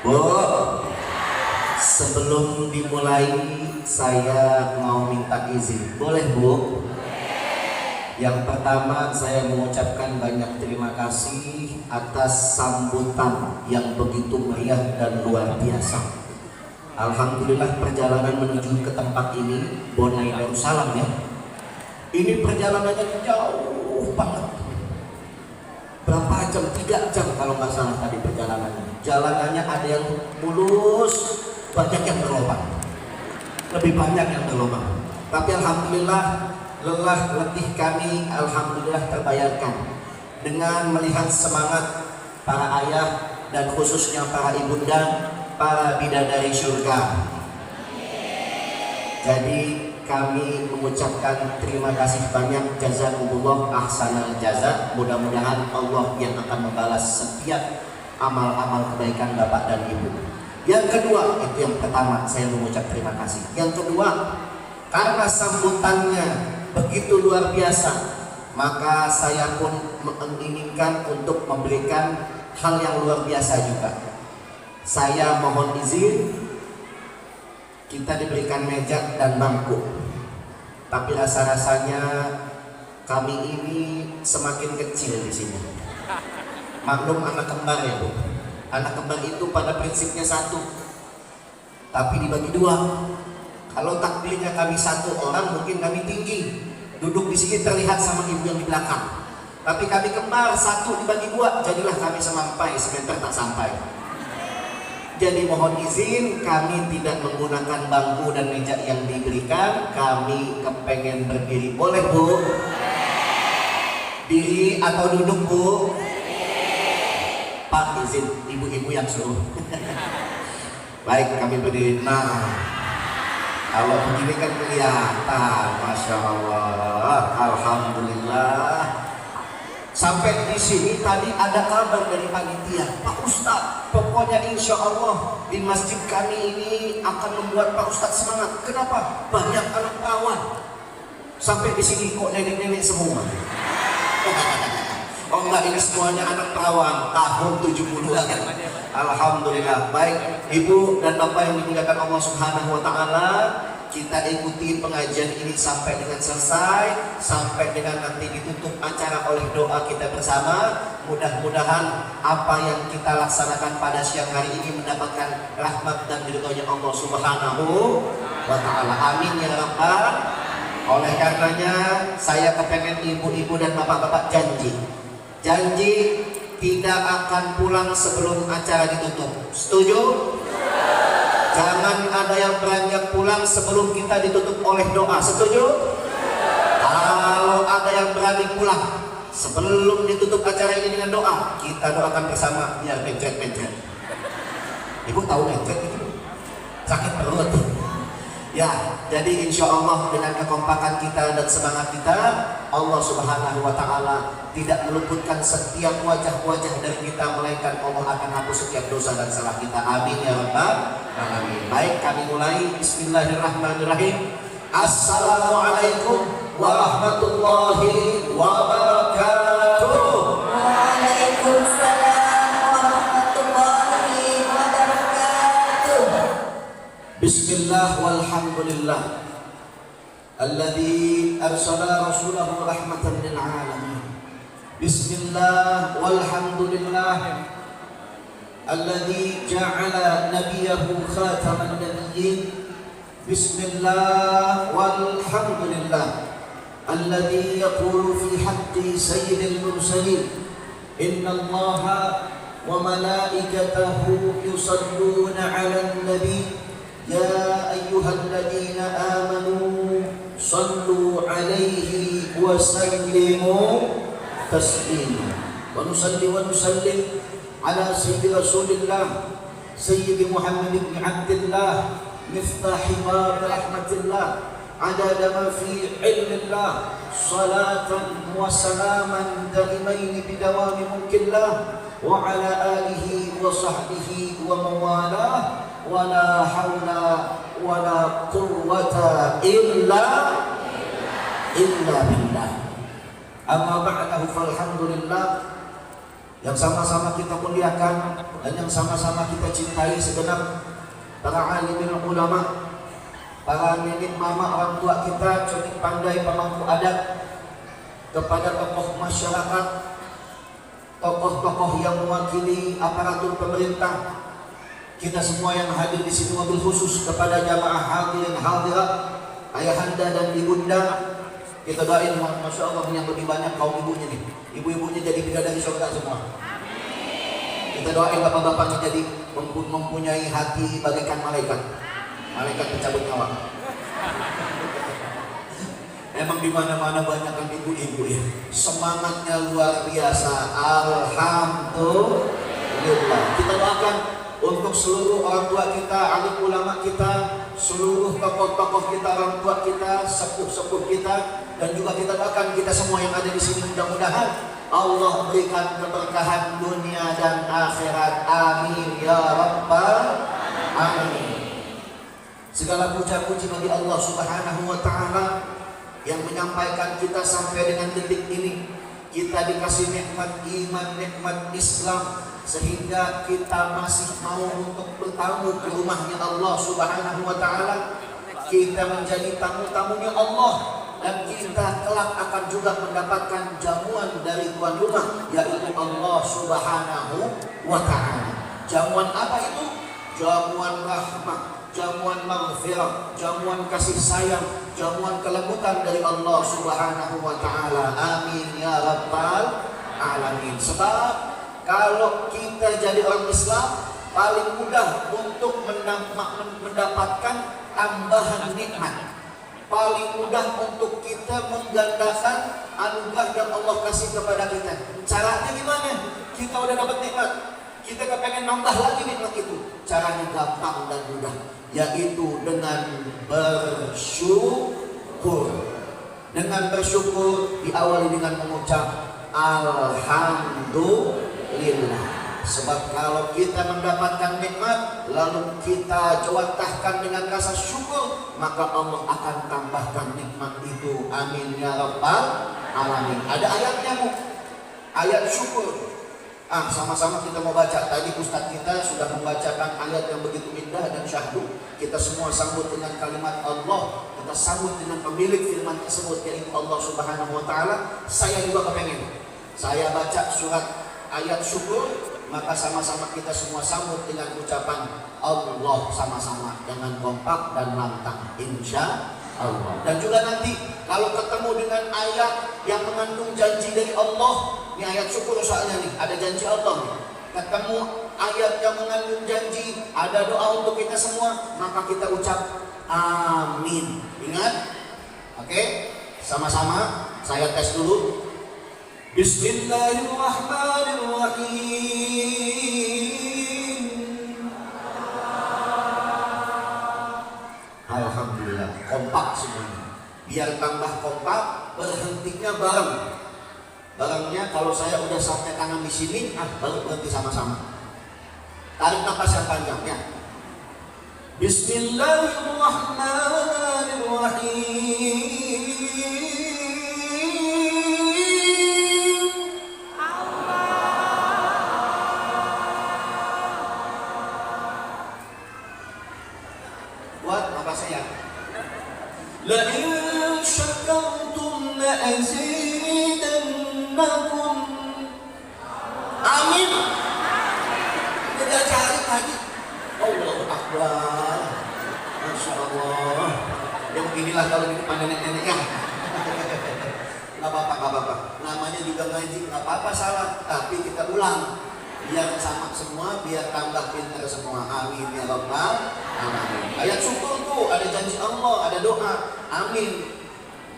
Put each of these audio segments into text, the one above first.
Bu, sebelum dimulai saya mau minta izin, boleh Bu? Yang pertama saya mengucapkan banyak terima kasih atas sambutan yang begitu meriah dan luar biasa. Alhamdulillah perjalanan menuju ke tempat ini Bonai Darussalam ya. Ini perjalanannya jauh banget. Berapa jam? 3 jam kalau nggak salah tadi perjalanannya. Jalanannya ada yang mulus, banyak yang berlubang. Lebih banyak yang berlubang. Tapi alhamdulillah lelah letih kami alhamdulillah terbayarkan dengan melihat semangat para ayah dan khususnya para ibunda, para bidadari surga. Jadi kami mengucapkan terima kasih banyak, jazakumullah ahsanal jaza. Mudah-mudahan Allah yang akan membalas setiap amal-amal kebaikan Bapak dan Ibu. Yang kedua, itu yang pertama saya mengucap terima kasih. Yang kedua, karena sambutannya begitu luar biasa, maka saya pun menginginkan untuk memberikan hal yang luar biasa juga. Saya mohon izin kita diberikan meja dan bangku, tapi rasa-rasanya kami ini semakin kecil di sini. Maklum anak kembar ya Bu. Anak kembar itu pada prinsipnya satu, tapi dibagi dua. Kalau takdirnya kami satu orang, mungkin kami tinggi, duduk di sini terlihat sama ibu yang di belakang. Tapi kami kembar satu dibagi dua, jadilah kami semampai, semeter tak sampai. Jadi mohon izin, kami tidak menggunakan bangku dan meja yang diberikan. Kami kepengen berdiri, boleh Bu? Diri atau duduk Bu? Pak izin, ibu-ibu yang suruh. Baik, kami berdiri. Nah, kalau begini kan kelihatan, Masya Allah, Alhamdulillah. Sampai di sini tadi ada kabar dari panitia, Pak Ustadz, pokoknya insya Allah di masjid kami ini akan membuat Pak Ustadz semangat. Kenapa? Banyak anak perawan. Sampai di sini kok nenek-nenek semua. Oh enggak, ini semuanya anak perawan tahun 70-an. Alhamdulillah. Baik Ibu dan Bapak yang dimuliakan Allah Subhanahu wa Ta'ala, kita ikuti pengajian ini sampai dengan selesai, sampai dengan nanti ditutup acara oleh doa kita bersama. Mudah-mudahan apa yang kita laksanakan pada siang hari ini mendapatkan rahmat dan ridhonya Allah Subhanahu wa Ta'ala. Amin ya rabbal. Oleh karenanya saya kepengen ibu-ibu dan bapak-bapak janji tidak akan pulang sebelum acara ditutup. Setuju? Jangan ada yang beranjak pulang sebelum kita ditutup oleh doa. Setuju? Kalau ada yang berani pulang sebelum ditutup acara ini dengan doa, kita doakan bersama biar mencret-mencret. Ibu tahu mencret itu? Sakit perut. Ya, jadi insya Allah dengan kekompakan kita dan semangat kita, Allah Subhanahu wa Ta'ala tidak meluputkan setiap wajah-wajah dari kita, melainkan Allah akan hapus setiap dosa dan salah kita. Amin ya rabbal alamin. Baik, kami mulai. Bismillahirrahmanirrahim. Assalamualaikum warahmatullahi wabarakatuh. Waalaikumsalam warahmatullahi wabarakatuh. Bismillah walhamdulillah alladzi arsala rasulahu rahmatan lil alamin. Bismillah walhamdulillah alladzi ja'ala nabiyahu khataman nabiyyin. Bismillah walhamdulillah alladzi yaqulu fi haqqi sayyidil mursalin innallaha wa malaikatahu yusalluna 'alan nabiy ya ayyuhalladzina amanu sallu 'alaihi wa sallimu taslima. Wa nusalli wa nusallim ala sayyidi Rasulillah Sayyidi Muhammad ibn Abdillah miftahi bab rahmatillah adada ma fi ilmillah salatan wa salaman daimain bidawami mulkillah wa ala alihi wa sahbihi wa mawalah wa la hawla wa la quwwata illa billah. Amma ba'dahu falhamdulillah. yang sama-sama kita muliakan dan yang sama-sama kita cintai segenap para alimin ulama, para nenek mama orang tua kita, cerdik pandai pemangku adat, kepada tokoh masyarakat, tokoh-tokoh yang mewakili aparatur pemerintah, kita semua yang hadir di sini, mobil khusus kepada jamaah hadirin hadirat, ayahanda dan ibunda. Kita doain, masya Allah, yang lebih banyak kaum ibunya nih, ibu-ibunya jadi bidadari surga semua. Kita doain bapak-bapaknya jadi mempunyai hati bagaikan malaikat, malaikat pencabut nyawa. Emang di mana-mana banyak kan ibu-ibu ya, semangatnya luar biasa. Alhamdulillah. Kita doakan untuk seluruh orang tua kita, alim ulama kita, seluruh tokoh-tokoh kita, orang tua kita, sepuh-sepuh kita, dan juga kita doakan kita semua yang ada di sini, mudah-mudahan Allah berikan keberkahan dunia dan akhirat. Amin ya rabbal alamin. Segala puja-puji bagi Allah Subhanahu wa taala yang menyampaikan kita sampai dengan detik ini. Kita dikasih nikmat iman, nikmat Islam, sehingga kita masih mau untuk bertamu ke rumahnya Allah Subhanahu wa taala. Kita menjadi tamu-tamunya Allah, dan kita kelak akan juga mendapatkan jamuan dari tuan rumah, yaitu Allah Subhanahu wa taala. Jamuan apa itu? Jamuan rahmat, jamuan maghfirah, jamuan kasih sayang, jamuan kelembutan dari Allah Subhanahu wa taala. Amin ya rabbal alamin. Sebab kalau kita jadi orang Islam, paling mudah untuk mendapatkan tambahan nikmat. Paling mudah untuk kita menggandakan anugerah yang Allah kasih kepada kita. Caranya gimana? Kita udah dapat nikmat, kita kepengen nambah lagi nikmat itu. Caranya gampang dan mudah, yaitu dengan bersyukur. Dengan bersyukur diawali dengan mengucap Alhamdulillah. Sebab kalau kita mendapatkan nikmat lalu kita jawantahkan dengan rasa syukur, maka Allah akan tambahkan nikmat itu. Amin ya rabbal alamin. Ada ayatnya Bu, ayat syukur. Sama-sama kita mau baca. Tadi Ustadz kita sudah membacakan ayat yang begitu indah dan syahdu. Kita semua sambut dengan kalimat Allah. Kita sambut dengan pemilik firman tersebut, yaitu Allah Subhanahu wa taala. Saya juga kepengen saya baca surat ayat syukur, maka sama-sama kita semua sambut dengan ucapan Allah sama-sama dengan kompak dan lantang, insya Allah. Dan juga nanti kalau ketemu dengan ayat yang mengandung janji dari Allah, ini ayat syukur soalnya nih, ada janji Allah nih. Ketemu ayat yang mengandung janji, ada doa untuk kita semua, maka kita ucap amin. Ingat? Oke? Sama-sama saya tes dulu. Bismillahirrahmanirrahim. Alhamdulillah, kompak semuanya. Biar tambah kompak, berhentinya bareng. Barengnya kalau saya udah sampai tangan di sini, baru berhenti sama-sama. Tarik nafas yang panjang ya. Bismillahirrahmanirrahim. La in syakartum la azidannakum. Amin. Kita cari lagi. Allahu Akbar. Masya Allah. Yang inilah kalau di depan nenek-nenek ya. Gak apa-apa. Namanya juga ngaji, gak apa-apa salah. Tapi kita ulang. Biar sama semua, biar tambah pintar semua. Amin ya rabbal alamin. Ayat syukur tuh ada janji Allah, ada doa. Amin.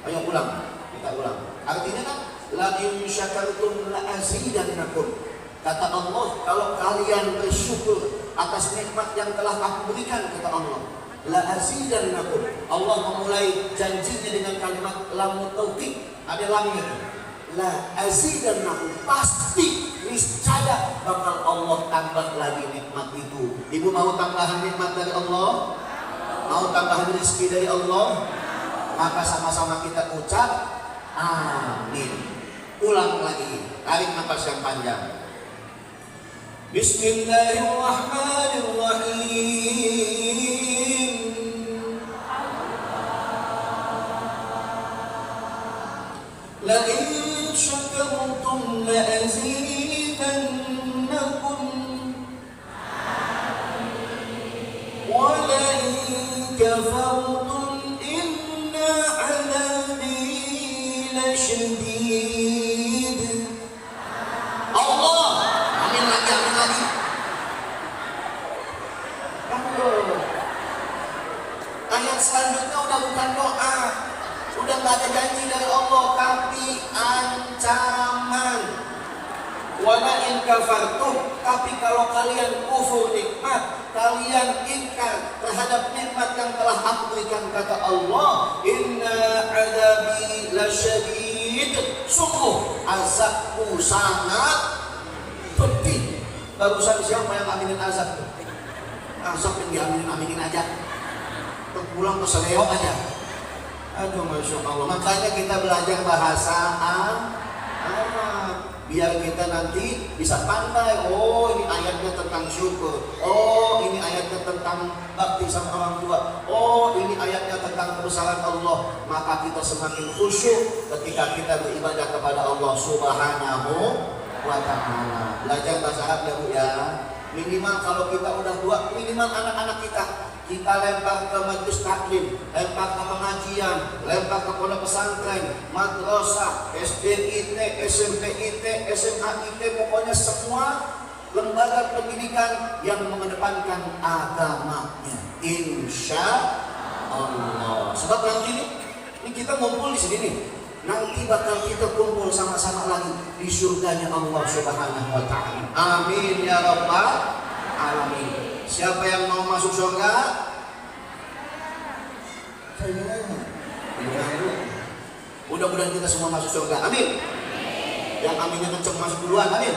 Ayo ulang, kita ulang. Artinya kan la in syakartum la azidannakum. Kata Allah, kalau kalian bersyukur atas nikmat yang telah aku berikan, kata Allah, la azidannakum. Allah memulai janjinya dengan kalimat lam tauhid, ada lamnya. La azidannakum, pasti niscaya bakal Allah tambah lagi nikmat itu. Ibu mau tambahan nikmat dari Allah? Mau tambahan rezeki dari Allah? Maka sama-sama kita ucap amin. Ulang lagi, tarik nafas yang panjang. Bismillahirrahmanirrahim. La in syakartum la azidannakum wa la in kafartum inna 'adabi lasyadid. Allah, amin lagi, amin lagi. Ayat selanjutnya udah bukan doa, udah nggak ada janji dari Allah, tapi ancaman. Wala in kafartum, tapi kalau kalian kufur nikmat, kalian ingkar terhadap nikmat yang telah aku berikan, kata Allah, inna adabi lasyadid, sungguh azabku sangat pedih. Barusan siapa yang aminin azab? Azab yang diaminin aja, pulang ke seleo aja. Aduh, Masya Allah. Makanya kita belajar bahasa biar kita nanti bisa pandai. Oh, ini ayatnya tentang syukur. Oh, ini ayatnya tentang bakti sama orang tua. Oh, ini ayatnya tentang kebesaran Allah. Maka kita semakin khusyuk ketika kita beribadah kepada Allah Subhanahu wa ta'ala. Belajar bahasa Arab ya Bu ya. Minimal kalau kita udah tua, minimal anak-anak kita lempar ke majelis taklim, lempar ke pengajian, lempar ke pondok pesantren, madrasah, SDIT, SMPIT, SMAIT, pokoknya semua lembaga pendidikan yang mengedepankan agamanya. Insya Allah. Sebab nanti ini kita ngumpul di sini nih. Nanti bakal kita kumpul sama-sama lagi di surganya Allah Subhanahu wa ta'ala. Amin ya rabbal alamin. Siapa yang mau masuk surga? Mudah-mudahan kita semua masuk surga. Amin. Yang aminnya kenceng masuk duluan. Amin.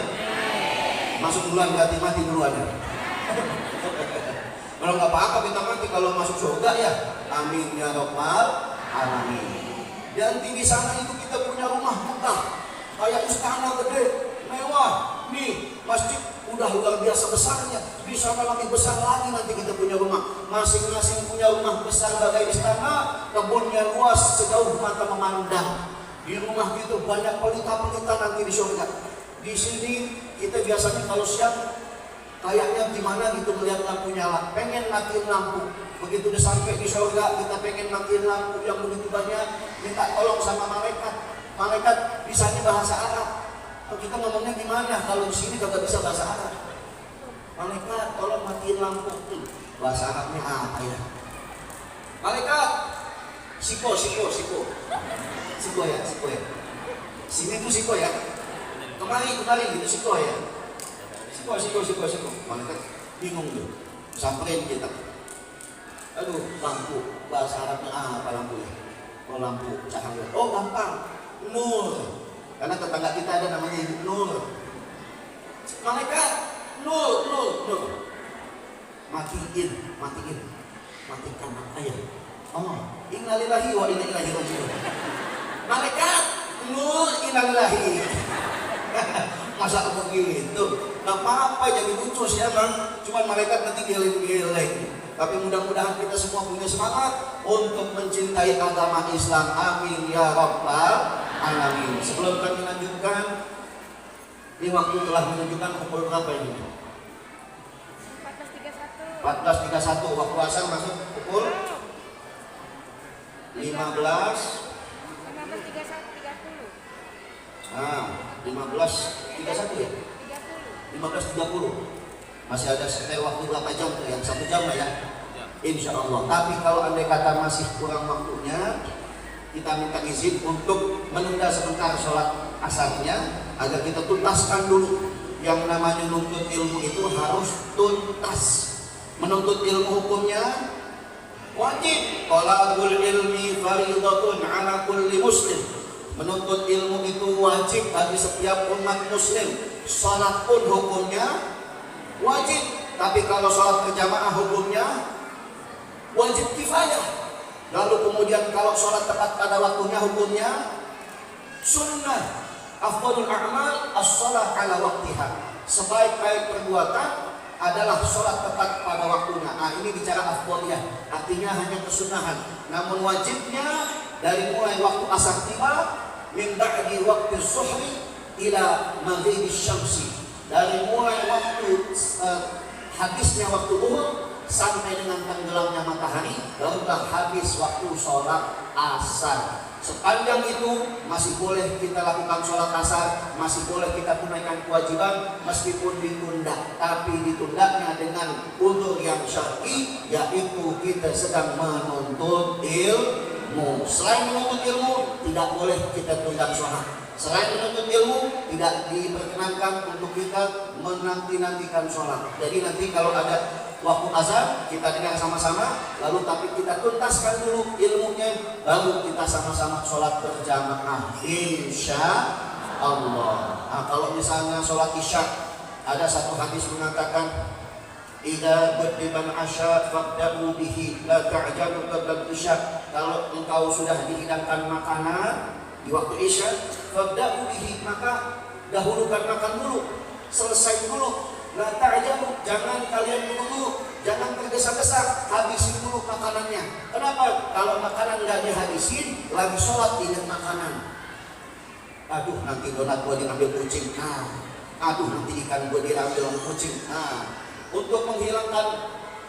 Masuk duluan berarti mati duluan. Kalau nggak apa-apa kita mati kalau masuk surga ya. Amin ya rabbal alamin. Dan di sana itu kita punya rumah megah, kayak istana gede, mewah. Nih masjid udah luar biasa besarnya. Di sana lebih besar lagi nanti kita punya rumah. Masing-masing punya rumah besar bagai istana, kebunnya luas sejauh mata memandang. Di rumah itu banyak pelita-pelita nanti di surga. Di sini kita biasanya kalau siang kayaknya gimana gitu melihat lampu nyala, pengen matiin lampu. Begitu udah sampai di surga, kita pengen matiin lampu yang begitu banyak, minta tolong sama malaikat. Malaikat bisanya bahasa Arab. Kita ngomongnya gimana kalau di sini kagak bisa bahasa Arab? Malaikat, tolong matiin lampu. Bahasa Arabnya apa ya? Malaikat, siko ya. Sini tuh siko ya. Kemari gitu siko ya. Siko. Malaikat bingung tuh. Samperin kita. Aduh, lampu, bahasa Arabnya apa lampu ya? Oh, lampu cahaya. Oh, gampang. Nur. Karena tetangga kita ada namanya Nur. Malaikat, Nur. Matiin. Matikan apa ya? Oh, innalillahi wa inna ilaihi raji'un. Malaikat, Nur, innalillahi. Masa begitu? Gak apa-apa jadi lucu sih emang. Cuman malaikat nanti geleng-geleng. Tapi mudah-mudahan kita semua punya semangat untuk mencintai agama Islam. Amin ya rabbal alamin. Sebelum kami lanjutkan, ini waktu telah menunjukkan pukul berapa ini? 14.31. Waktu asar masuk pukul 15. 15.31 ya? 15.30. Masih ada spare waktu berapa jam tuh? Yang 1 jam lah ya? Insya Allah. Tapi kalau andai kata masih kurang waktunya, kita minta izin untuk menunda sebentar sholat asarnya agar kita tuntaskan dulu. Yang namanya menuntut ilmu itu harus tuntas. Menuntut ilmu hukumnya wajib. Talabul ilmi fardhatun ala kulli muslim. Menuntut ilmu itu wajib bagi setiap umat muslim. Sholat pun hukumnya wajib, tapi kalau sholat berjamaah hukumnya wajib kifayah. Lalu kemudian kalau sholat tepat pada waktunya hukumnya sunnah. Afdhalul a'mal as-shalah ala waqtiha. Sebaik-baik perbuatan adalah sholat tepat pada waktunya. Ini bicara afdhaliyah, artinya hanya kesunahan. Namun wajibnya dari mulai waktu asar tiba, min ba'di waktu zuhri ila maghribis syamsi, dari mulai waktu habisnya waktu zuhur sampai dengan tenggelamnya matahari, barulah habis waktu sholat asar. Sepanjang itu masih boleh kita lakukan sholat asar, masih boleh kita tunaikan kewajiban meskipun ditunda. Tapi ditundanya dengan udzur yang syar'i, yaitu kita sedang menuntut ilmu. Selain menuntut ilmu, tidak boleh kita tunda sholat. Selain menuntut ilmu, tidak diperkenankan untuk kita menanti-nantikan sholat. Jadi nanti kalau ada waktu azan kita dengar sama-sama, lalu tapi kita tuntaskan dulu ilmunya, baru kita sama-sama sholat berjamaah, insya Allah. Kalau misalnya sholat isya, ada satu hadis mengatakan, idza qaddiman asya fabda'u bihi la ta'jalu qabla isya. Kalau engkau sudah dihidangkan makanan di waktu isya, fabda'u bihi, maka dahulukan makan dulu, selesai dulu. La ta'jalu, jangan kalian dulu, jangan tergesa-gesa, habisin dulu makanannya. Kenapa? Kalau makanan nggak dihabisin, lagi sholat ingat makanan. Aduh, nanti donat gua diambil kucing. Aduh, nanti ikan gua diambil kucing. Untuk menghilangkan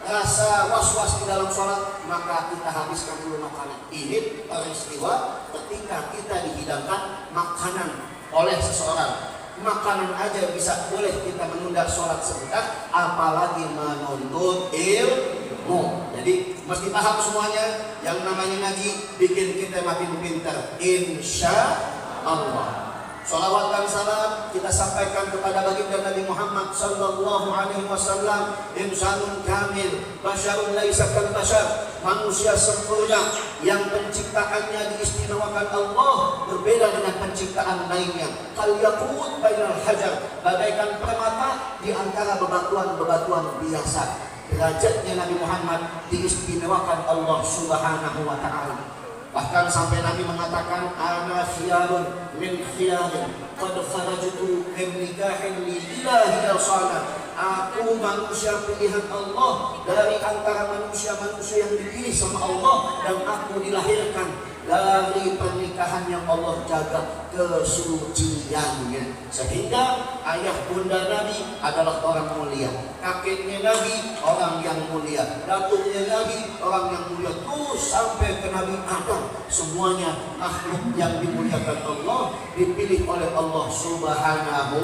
rasa was-was di dalam sholat, maka kita habiskan dulu makanan. Ini peristiwa ketika kita dihidangkan makanan oleh seseorang. Makanan aja bisa boleh kita menunda sholat sebentar, apalagi menuntut ilmu. Jadi mesti paham semuanya. Yang namanya ngaji bikin kita makin pintar, insya Allah. Salawat dan salam kita sampaikan kepada baginda Nabi Muhammad sallallahu alaihi wasallam, insanun kamil, basyarun laisa kal basyar, manusia sempurna yang penciptaannya diistimewakan Allah, berbeda dengan penciptaan lainnya. Kal yaqut bainal hajar, bagaikan permata di antara bebatuan-bebatuan biasa. Derajatnya Nabi Muhammad diistimewakan Allah Subhanahu wa taala. Bahkan sampai Nabi mengatakan, ana khiyarun min khiyarin qad kharajtu min nikahin li ilahi al-sana. Aku manusia pilihan Allah dari antara manusia-manusia yang dipilih sama Allah, dan aku dilahirkan dari pernikahan yang Allah jaga kesuciannya. Sehingga ayah bunda Nabi adalah orang mulia, kakeknya Nabi orang yang mulia, datuknya Nabi orang yang mulia, terus sampai ke Nabi Adam. Semuanya makhluk yang dimuliakan Allah, dipilih oleh Allah Subhanahu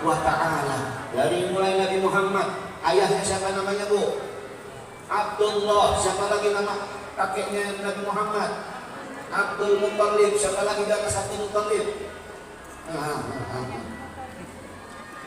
wa ta'ala. Dari mulai Nabi Muhammad, ayahnya siapa namanya Bu? Abdullah. Siapa lagi nama kakeknya Nabi Muhammad? Abdul Muttalib. Siapa lagi di atas Abdul Muttalib?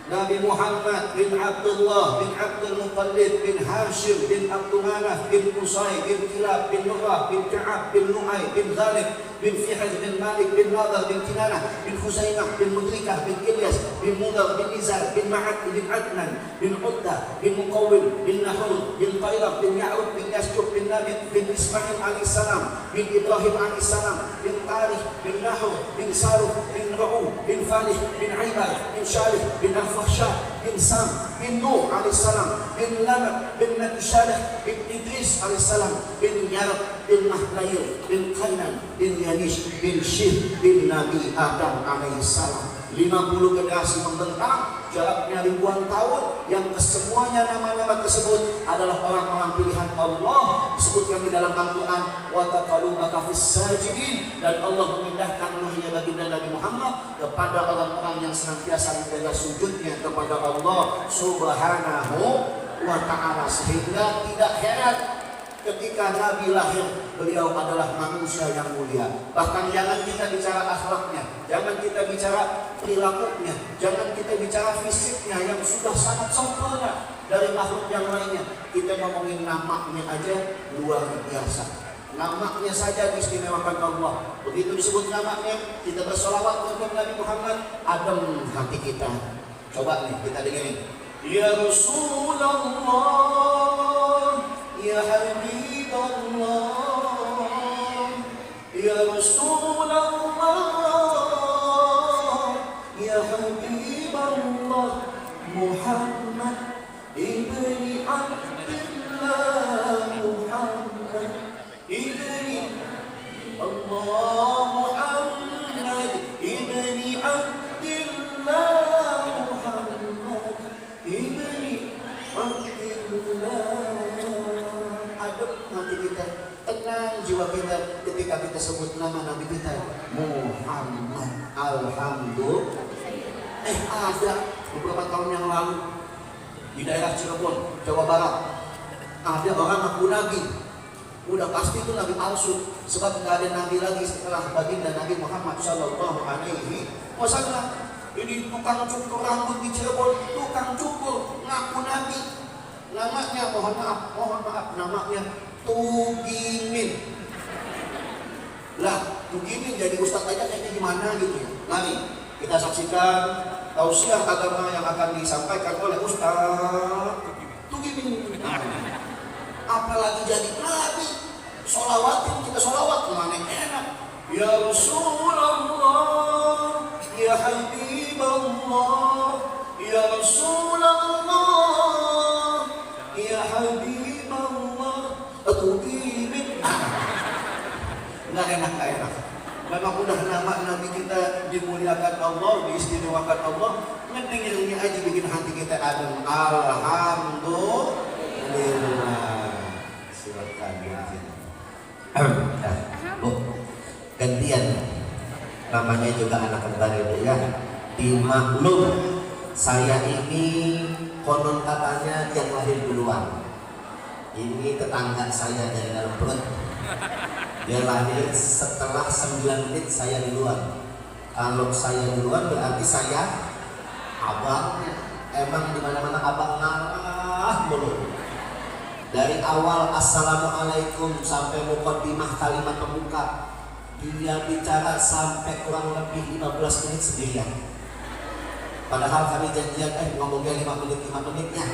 Nabi Muhammad bin Abdullah bin Abdul Muttalib bin Hashim bin Abdul Manaf bin Qusay bin Kilab bin Nurah bin Ka'ab bin Nu'ay bin Ghalib bin Fihr bin Malik bin Nadar bin Kinanah bin Khuzaimah bin Mudrikah bin Ilyas bin Mudar bin Izar bin Ma'ad bin Adnan bin Udda bin Muqawwim bin Nahul bin Qailab bin Ya'ud bin Yasjub bin Nabit bin Ismail alaihissalam bin Ibrahim alaihissalam bin Tarikh bin Nahur bin Saruh bin Ra'u bin Falih bin Aibar bin Shalih bin Fahsyah bin Sam bin Nuh alaihissalam bin Lamad bin Nabi Salih bin Idris alaihissalam bin Yarab bin Mahlayir bin Qainan bin Yanish bin Syih bin Nabi Adam alaihissalam. 50 generasi membentang, jaraknya ribuan tahun, yang kesemuanya nama-nama tersebut adalah orang-orang pilihan Allah. Disebutkan di dalam Al-Quran, wa taqallubaka fis sajidin, dan Allah memindahkan ruhnya baginda Nabi Muhammad kepada orang-orang yang senantiasa menjaga sujudnya kepada Allah Subhanahu wa ta'ala. Sehingga tidak heran ketika Nabi lahir, beliau adalah manusia yang mulia. Bahkan jangan kita bicara akhlaknya, jangan kita bicara perilakunya, jangan kita bicara fisiknya yang sudah sangat sempurna dari makhluk yang lainnya. Kita ngomongin namanya aja luar biasa. Namanya saja diistimewakan Allah. Begitu disebut namanya, kita bersolawat untuk Nabi Muhammad, adem hati kita. Coba nih kita dengerin. Ya Rasulullah, Ya Habib Allah, Ya Rasulullah, Ya Habib Allah, Muhammad ibni Abdillah, Muhammad ibni Abdillah. Adem hati kita, tenang jiwa kita ketika kita sebut nama Nabi kita Muhammad. Alhamdulillah. Ada beberapa tahun yang lalu di daerah Cirebon, Jawa Barat, ada orang ngaku Nabi. Udah pasti itu Nabi palsu, sebab nggak ada Nabi lagi setelah baginda Nabi Muhammad Sallallahu Alaihi Wasallam. Ini tukang cukur rambut di Cirebon, tukang cukur ngaku Nabi. Namanya mohon maaf, namanya Tugimin. Lah, Tugimin jadi ustadz aja kayaknya gimana gitu ya. Mari kita saksikan tausiah agama yang akan disampaikan oleh Ustaz Tugimin. Apalagi jadi Nabi, sholawatin kita sholawat mana enak. Ya Rasulullah, ya Habiballah, ya Rasulullah, ya Habiballah. Tugimin. Nggak enak. Memang udah nama Nabi kita dimuliakan Allah, diistimewakan Allah. Mendengarnya aja bikin hati kita adem. Alhamdulillah. Silakan gantian. Namanya juga anak kembar itu ya. Dimaklum, saya ini konon katanya yang lahir duluan. Ini tetangga saya dari dalam perut. Dia lahir setelah 9 menit saya duluan. Kalau saya duluan berarti saya abangnya. Emang di mana-mana abang ngalah mulu. Dari awal assalamualaikum sampai muqaddimah kalimat pembuka, dia bicara sampai kurang lebih 15 menit sendirian. Padahal kami janjian ngomongnya 5 menit ya.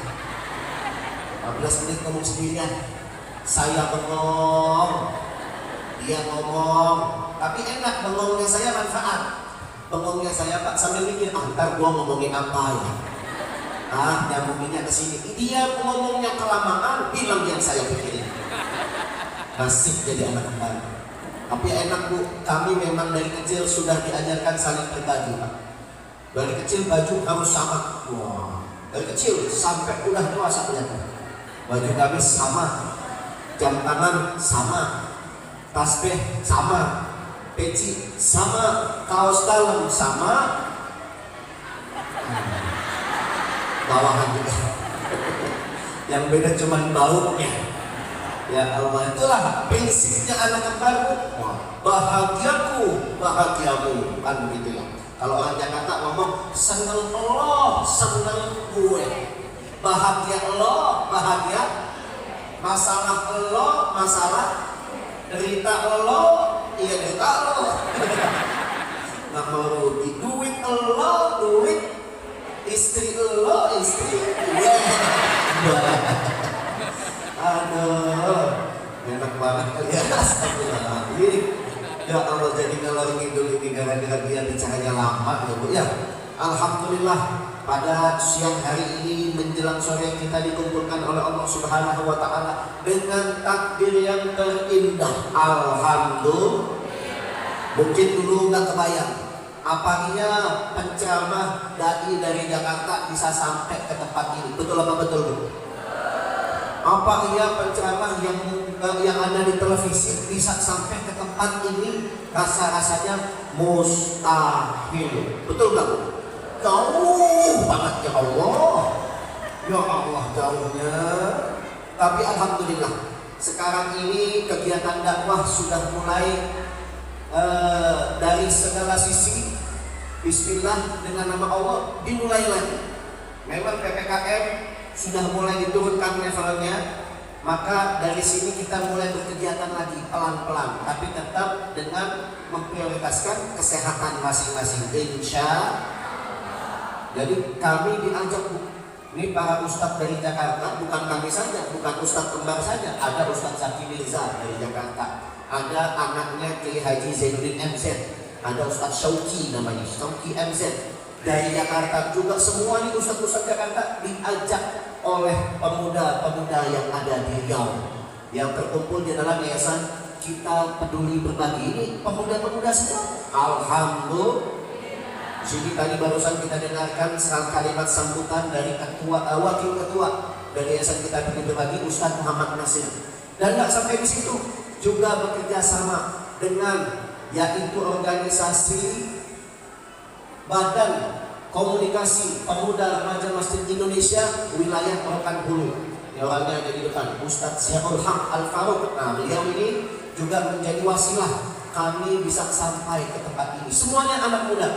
15 menit ngomong sendirian. Saya bengong, dia ngomong, tapi enak bengongnya saya manfaat. Bengongnya saya Pak sambil mikir, ntar gua ngomongin apa ya? Nyambunginnya ke sini. Dia ngomongnya kelamaan, bilang yang saya pikirin. Nasib jadi anak kembar. Tapi enak Bu, kami memang dari kecil sudah diajarkan saling berbagi Pak. Dari kecil baju harus sama. Wah, dari kecil sampai udah dewasa punya. Baju kami sama, jam tangan sama, tasbih sama, peci sama, kaos dalam sama, bawahan juga. Yang beda cuma baunya. Ya Allah, itulah prinsipnya anak kembar. Bahagiaku, bahagiamu, kan begitu ya. Kalau orang Jakarta ngomong seneng lo, seneng gue. Bahagia lo, bahagia. Masalah lo, masalah. Derita lo, iya derita lo. Nggak mau rugi. Duit lo, duit. Istri lo, istri gue. Aduh, enak banget ya. Astagfirullahaladzim. Ya Allah, jadi kalau ngidul ini gara-gara dia bicaranya lama ya Bu ya. Alhamdulillah pada siang hari ini menjelang sore kita dikumpulkan oleh Allah Subhanahu wa taala dengan takdir yang terindah. Alhamdulillah. Mungkin dulu nggak kebayang apa iya penceramah dai dari Jakarta bisa sampai ke tempat ini. Betul apa betul Bu? Apa iya penceramah yang ada di televisi bisa sampai ke tempat ini? Rasa-rasanya mustahil. Betul nggak Bu? Jauh banget ya Allah. Ya Allah jauhnya. Tapi alhamdulillah sekarang ini kegiatan dakwah sudah mulai dari segala sisi. Bismillah, dengan nama Allah dimulai lagi. Memang PPKM sudah mulai diturunkan levelnya, maka dari sini kita mulai berkegiatan lagi pelan-pelan, tapi tetap dengan memprioritaskan kesehatan masing-masing. Insya. Jadi kami diajak Bu, ini para ustadz dari Jakarta, bukan kami saja, bukan ustadz kembar saja, ada Ustadz Zaki Mirza dari Jakarta, ada anaknya Kiai Haji Zainuddin MZ, ada Ustadz Syauki namanya, Syauki MZ dari Jakarta juga. Semua ini ustadz-ustadz Jakarta diajak oleh pemuda-pemuda yang ada di Riau, yang terkumpul di dalam Yayasan kita peduli berbagi. Ini pemuda-pemuda semua. Alhamdulillah. Di sini tadi barusan kita dengarkan kalimat sambutan dari wakil ketua dari Yayasan Kita Peduli Berbagi, Ustadz Muhammad Nasir. Dan nggak sampai di situ, juga bekerja sama dengan yaitu organisasi Badan Komunikasi Pemuda Remaja Masjid Indonesia wilayah Rokan Hulu. Ini orangnya ada di depan, Ustadz Syahrul Haq Al-Faruq. Nah, beliau ini juga menjadi wasilah kami bisa sampai ke tempat ini. Semuanya anak muda.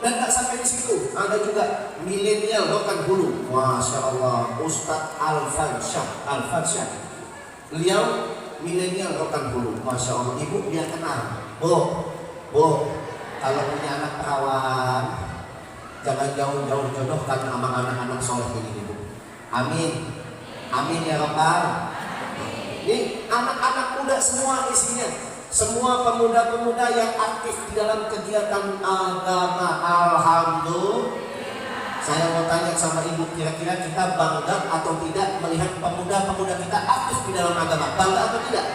Dan tak sampai di situ, ada juga milenial Rokan Hulu. Masya Allah, Ustadz Al-Fansyah. Beliau milenial Rokan Hulu. Masya Allah, ibu dia kenal. Bu, kalau punya anak perawan, jangan jauh-jauh jodohkan sama anak-anak soleh ini, Bu. Amin. Amin ya Rabbal. Ini anak-anak muda semua isinya. Semua pemuda-pemuda yang aktif di dalam kegiatan agama. Alhamdulillah. Saya mau tanya sama ibu, kira-kira kita bangga atau tidak melihat pemuda-pemuda kita aktif di dalam agama? Bangga atau tidak?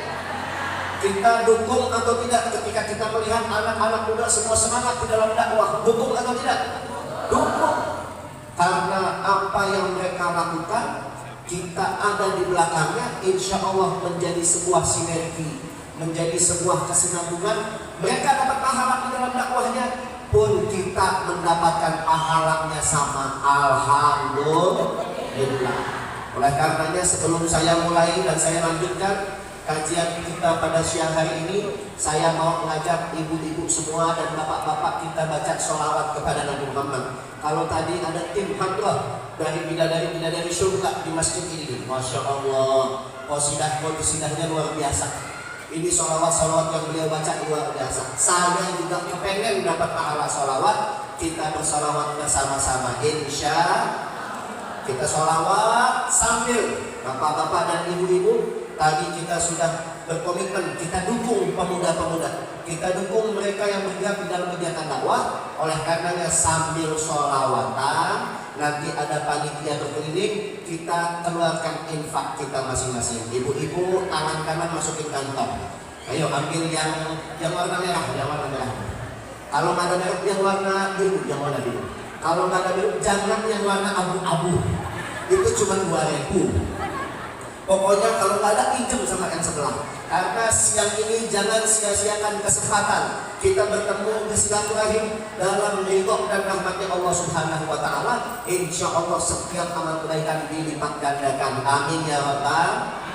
Kita dukung atau tidak ketika kita melihat anak-anak muda semua semangat di dalam dakwah? Dukung atau tidak? Dukung. Karena apa yang mereka lakukan, kita ada di belakangnya, insya Allah menjadi sebuah sinergi, menjadi sebuah kesinambungan. Mereka dapat pahala di dalam dakwahnya, pun kita mendapatkan pahalanya sama. Alhamdulillah. Oleh karenanya sebelum saya mulai dan saya lanjutkan kajian kita pada siang hari ini, saya mau mengajak ibu-ibu semua dan bapak-bapak kita baca sholawat kepada Nabi Muhammad. Kalau tadi ada tim hadrah dari bidadari-bidadari surga di masjid ini, Masya Allah, qasidah-qasidahnya luar biasa. Ini sholawat-sholawat yang beliau baca luar biasa. Saya juga kepengen dapat pahala sholawat. Kita bersolawat bersama-sama, insya kita sholawat sambil bapak-bapak dan ibu-ibu. Tadi kita sudah berkomitmen, kita dukung pemuda-pemuda, kita dukung mereka yang bergerak di dalam kegiatan dakwah. Oleh karenanya sambil sholawatan, nanti ada panitia berkeliling, kita keluarkan infak kita masing-masing. Ibu-ibu tangan kanan masukin kantong. Ayo ambil yang warna merah, Kalau nggak ada merah, yang warna biru, Kalau nggak ada biru, jangan yang warna abu-abu. Itu cuma 2.000. Pokoknya kalau nggak ada, pinjam sama yang sebelah. Karena siang ini jangan sia-siakan kesempatan kita bertemu bersilaturahim dalam ridho dan rahmatnya Allah Subhanahu wa Ta'ala. Insya Allah setiap amal kebaikan dilipat gandakan. Amin ya Rabbal.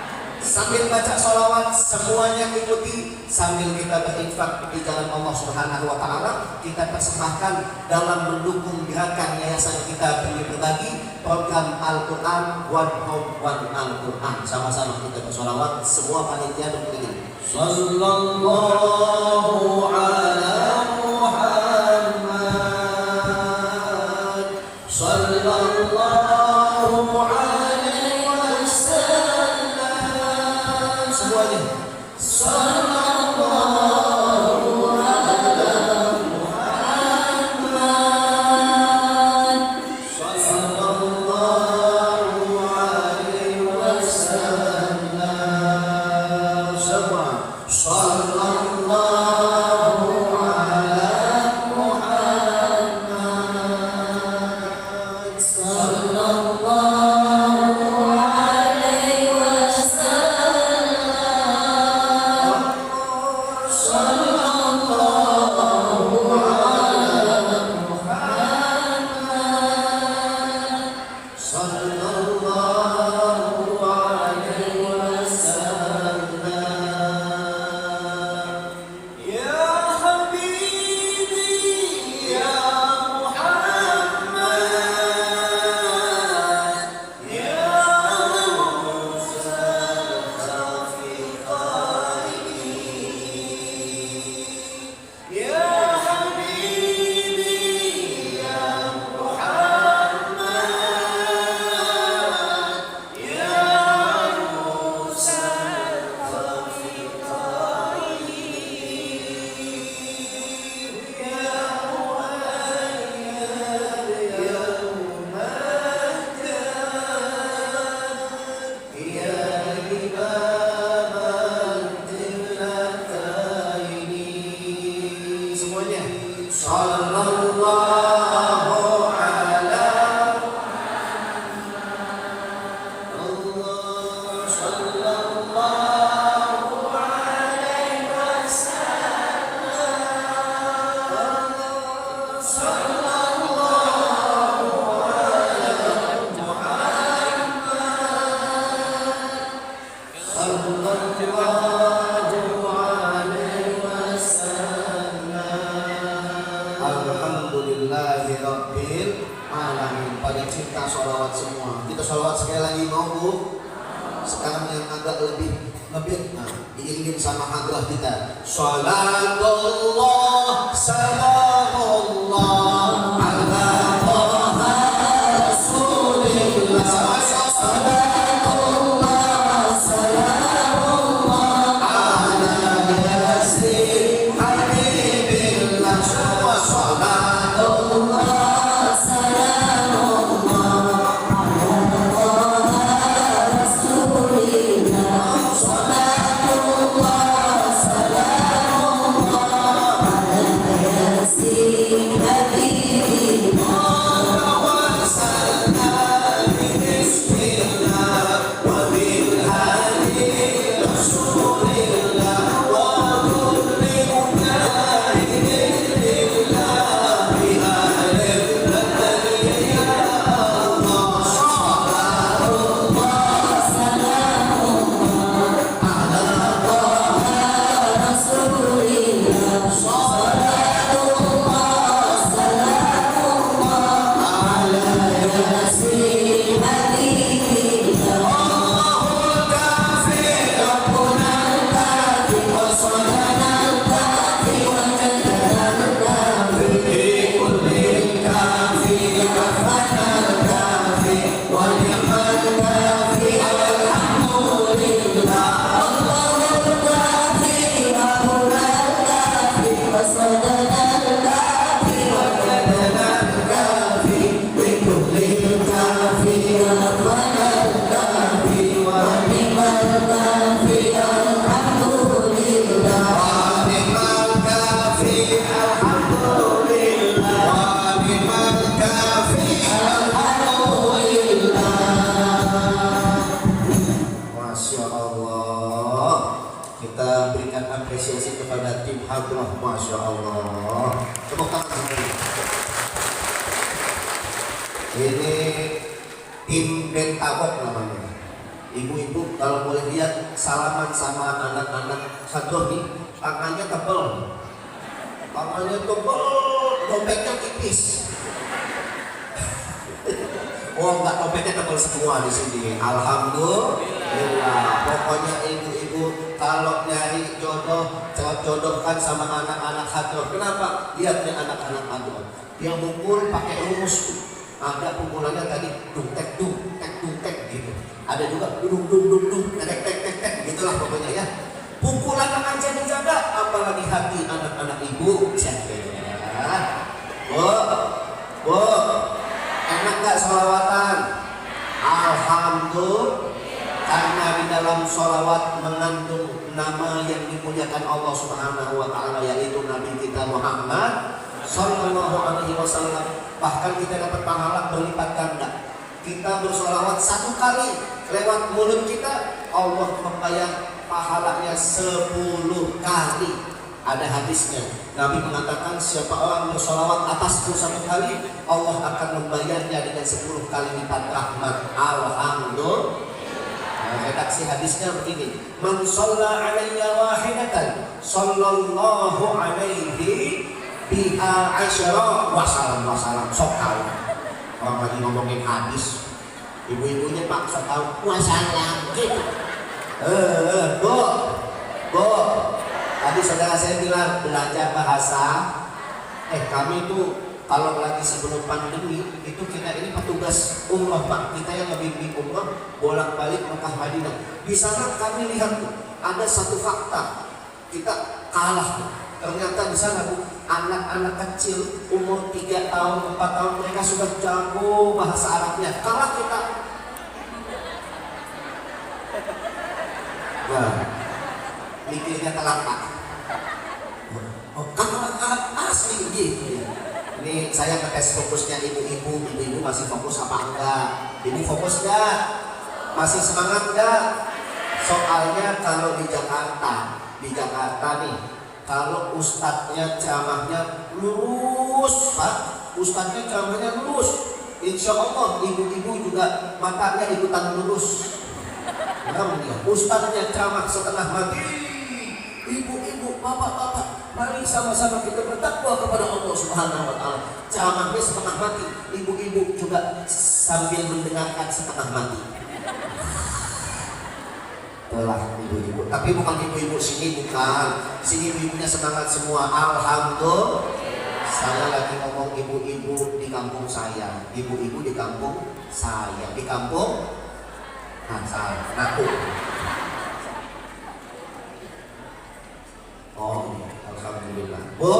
Sambil baca sholawat, semuanya ikuti. Sambil kita berinfak di jalan Allah Subhanahu wa Ta'ala, kita persembahkan dalam mendukung gerakan Yayasan Kita Peduli Berbagi, program Al-Quran One Home One Al-Quran. Sama-sama kita bersolawat, semua panitia berkeliling. Sallallahu ala Muhammad, sallallahu alaihi wasallam. Semuanya. Sallallahu ala Muhammad, sallallahu alaihi wasallam. Semua. Sallallahu Sekarang yang agak lebih ngebit, nah, diiringin sama hadrah kita. Salatullah, salamullah ala Taha Rasulillah. Salatullah, salamullah ala Yasin Habibillah. Semua salatullah, salamullah ala Rasulillah. Salatullah, salamullah ala Yasin Habibillah. Tawassalna bismillah wa bil hadi Rasulillah wa kulli mujahidin lillahi ahlil badri ya Allah. Salatullah, salamullah ala Taha Rasulillah. Salatullah, salamullah ala Yasin Habibillah. Allahul kafi, Rabbuna al-kafi, wa salana al-kafi, wa jannana al-kafi, fi kulli kafi, kafana al-kafi, wa ni'mal kafi, alhamdulillah. Allahul kafi, Rabbuna al-kafi, wa salana al-kafi, wa jannana al-kafi, fi kulli kafi, kafana al-kafi, wa ni'mal kafi, alhamdulillah. Wa ni'mal kafi, alhamdulillah. Wa ni'mal kafi, alhamdulillah. Masya Allah, kita berikan apresiasi kepada tim hadrah. Masya Allah, tepuk tangan sendiri. Ini tim Bentabok namanya. Ibu-ibu kalau boleh lihat salaman sama anak-anak hadrah nih, tangannya tebal, dompetnya tipis. Oh enggak, dompetnya tebal semua di sini. Alhamdulillah. Pokoknya ibu-ibu kalau nyari jodoh, jodohkan sama anak-anak hadrah. Kenapa? Lihat nih anak-anak hadrah. Dia mukul pakai rumus. Ada pukulannya tadi dung tek gitu. Ada juga dung tek gitulah pokoknya ya. Pukulan akan jadi jaga, apalagi hati anak-anak ibu. Bu, enak gak sholawatan? Alhamdulillah. Karena di dalam sholawat mengandung nama yang dimuliakan Allah Subhanahu wa Ta'ala, yaitu Nabi kita Muhammad Sallallahu Alaihi Wasallam. Bahkan kita dapat pahala berlipat ganda. Kita bersholawat satu kali lewat mulut kita, Allah membayar pahalanya 10 kali. Ada hadisnya, Nabi mengatakan siapa orang bersholawat atasku satu kali, Allah akan membayarnya dengan 10 kali lipat rahmat. Alhamdulillah. Redaksi hadisnya begini: Man shalla alayya wahidatan sallallahu alaihi biha asyara wasalam. Sok tahu orang lagi ngomongin hadis, ibu-ibunya pak sok tahu wasalam gitu. Bu, tadi saudara saya bilang belajar bahasa. Kami itu kalau lagi sebelum pandemi itu kita ini petugas umroh pak, kita yang ngebimbing umroh bolak-balik Mekah Madinah. Di sana kami lihat tuh ada satu fakta, kita kalah tuh. Ternyata di sana bu, anak-anak kecil umur 3 tahun, 4 tahun mereka sudah jago bahasa Arabnya. Kalah kita. Nah, mikirnya terlambat. Anak-anak asli gitu. Ini saya ngetes fokusnya ibu-ibu masih fokus apa enggak? Ibu fokus enggak? Masih semangat enggak? Soalnya kalau di Jakarta nih, kalau ustadznya ceramahnya lurus, Pak, ustadznya ceramahnya lurus, insya Allah ibu-ibu juga matanya ikutan lurus. Alhamdulillah. Ustadznya ceramah setengah mati, ibu-ibu, bapak-bapak, mari sama-sama kita bertakwa kepada Allah Subhanahu wa Ta'ala. Ceramahnya setengah mati, ibu-ibu juga sambil mendengarkan setengah mati. telah ibu-ibu. Tapi bukan ibu-ibu sini, bukan. Sini ibu-ibunya semangat semua. Alhamdulillah. Saya lagi ngomong ibu-ibu di kampung saya. Ibu-ibu di kampung saya. Di kampung saya. Aku. Oh, alhamdulillah. Bu.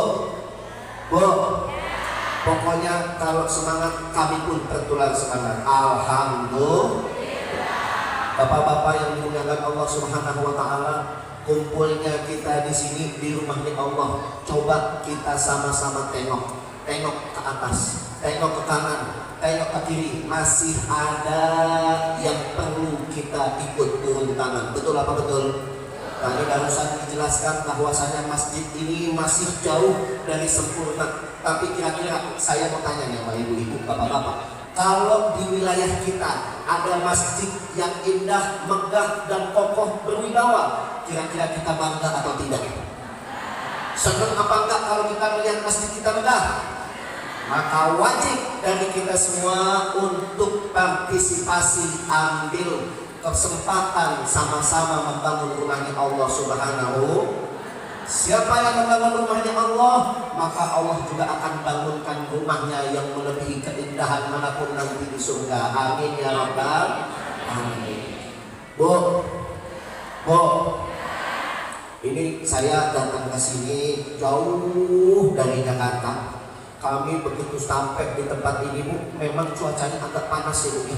Pokoknya kalau semangat kami pun tertular semangat. Alhamdulillah. Bapak-bapak yang dimuliakan Allah Subhanahu wa taala, kumpulnya kita di sini di rumahnya Allah. Coba kita sama-sama tengok ke atas, tengok ke kanan, tengok ke kiri. Masih ada yang perlu kita ikut turun tangan. Betul apa betul? Tadi barusan dijelaskan bahwasanya masjid ini masih jauh dari sempurna. Tapi kira-kira saya mau tanya nih sama ibu-ibu, bapak-bapak, kalau di wilayah kita ada masjid yang indah, megah dan kokoh berwibawa, kira-kira kita bangga atau tidak? Senang apa enggak kalau kita melihat masjid kita megah? Maka wajib dari kita semua untuk partisipasi, ambil kesempatan sama-sama membangun rumahnya Allah Subhanahu. Siapa yang membangun rumahnya Allah, maka Allah juga akan bangunkan rumahnya yang melebihi keindahan manapun nanti di surga. Amin ya rabbal alamin. Bu, ini saya datang ke sini jauh dari Jakarta. Kami begitu sampai di tempat ini, Bu, memang cuacanya agak panas ya, Bu.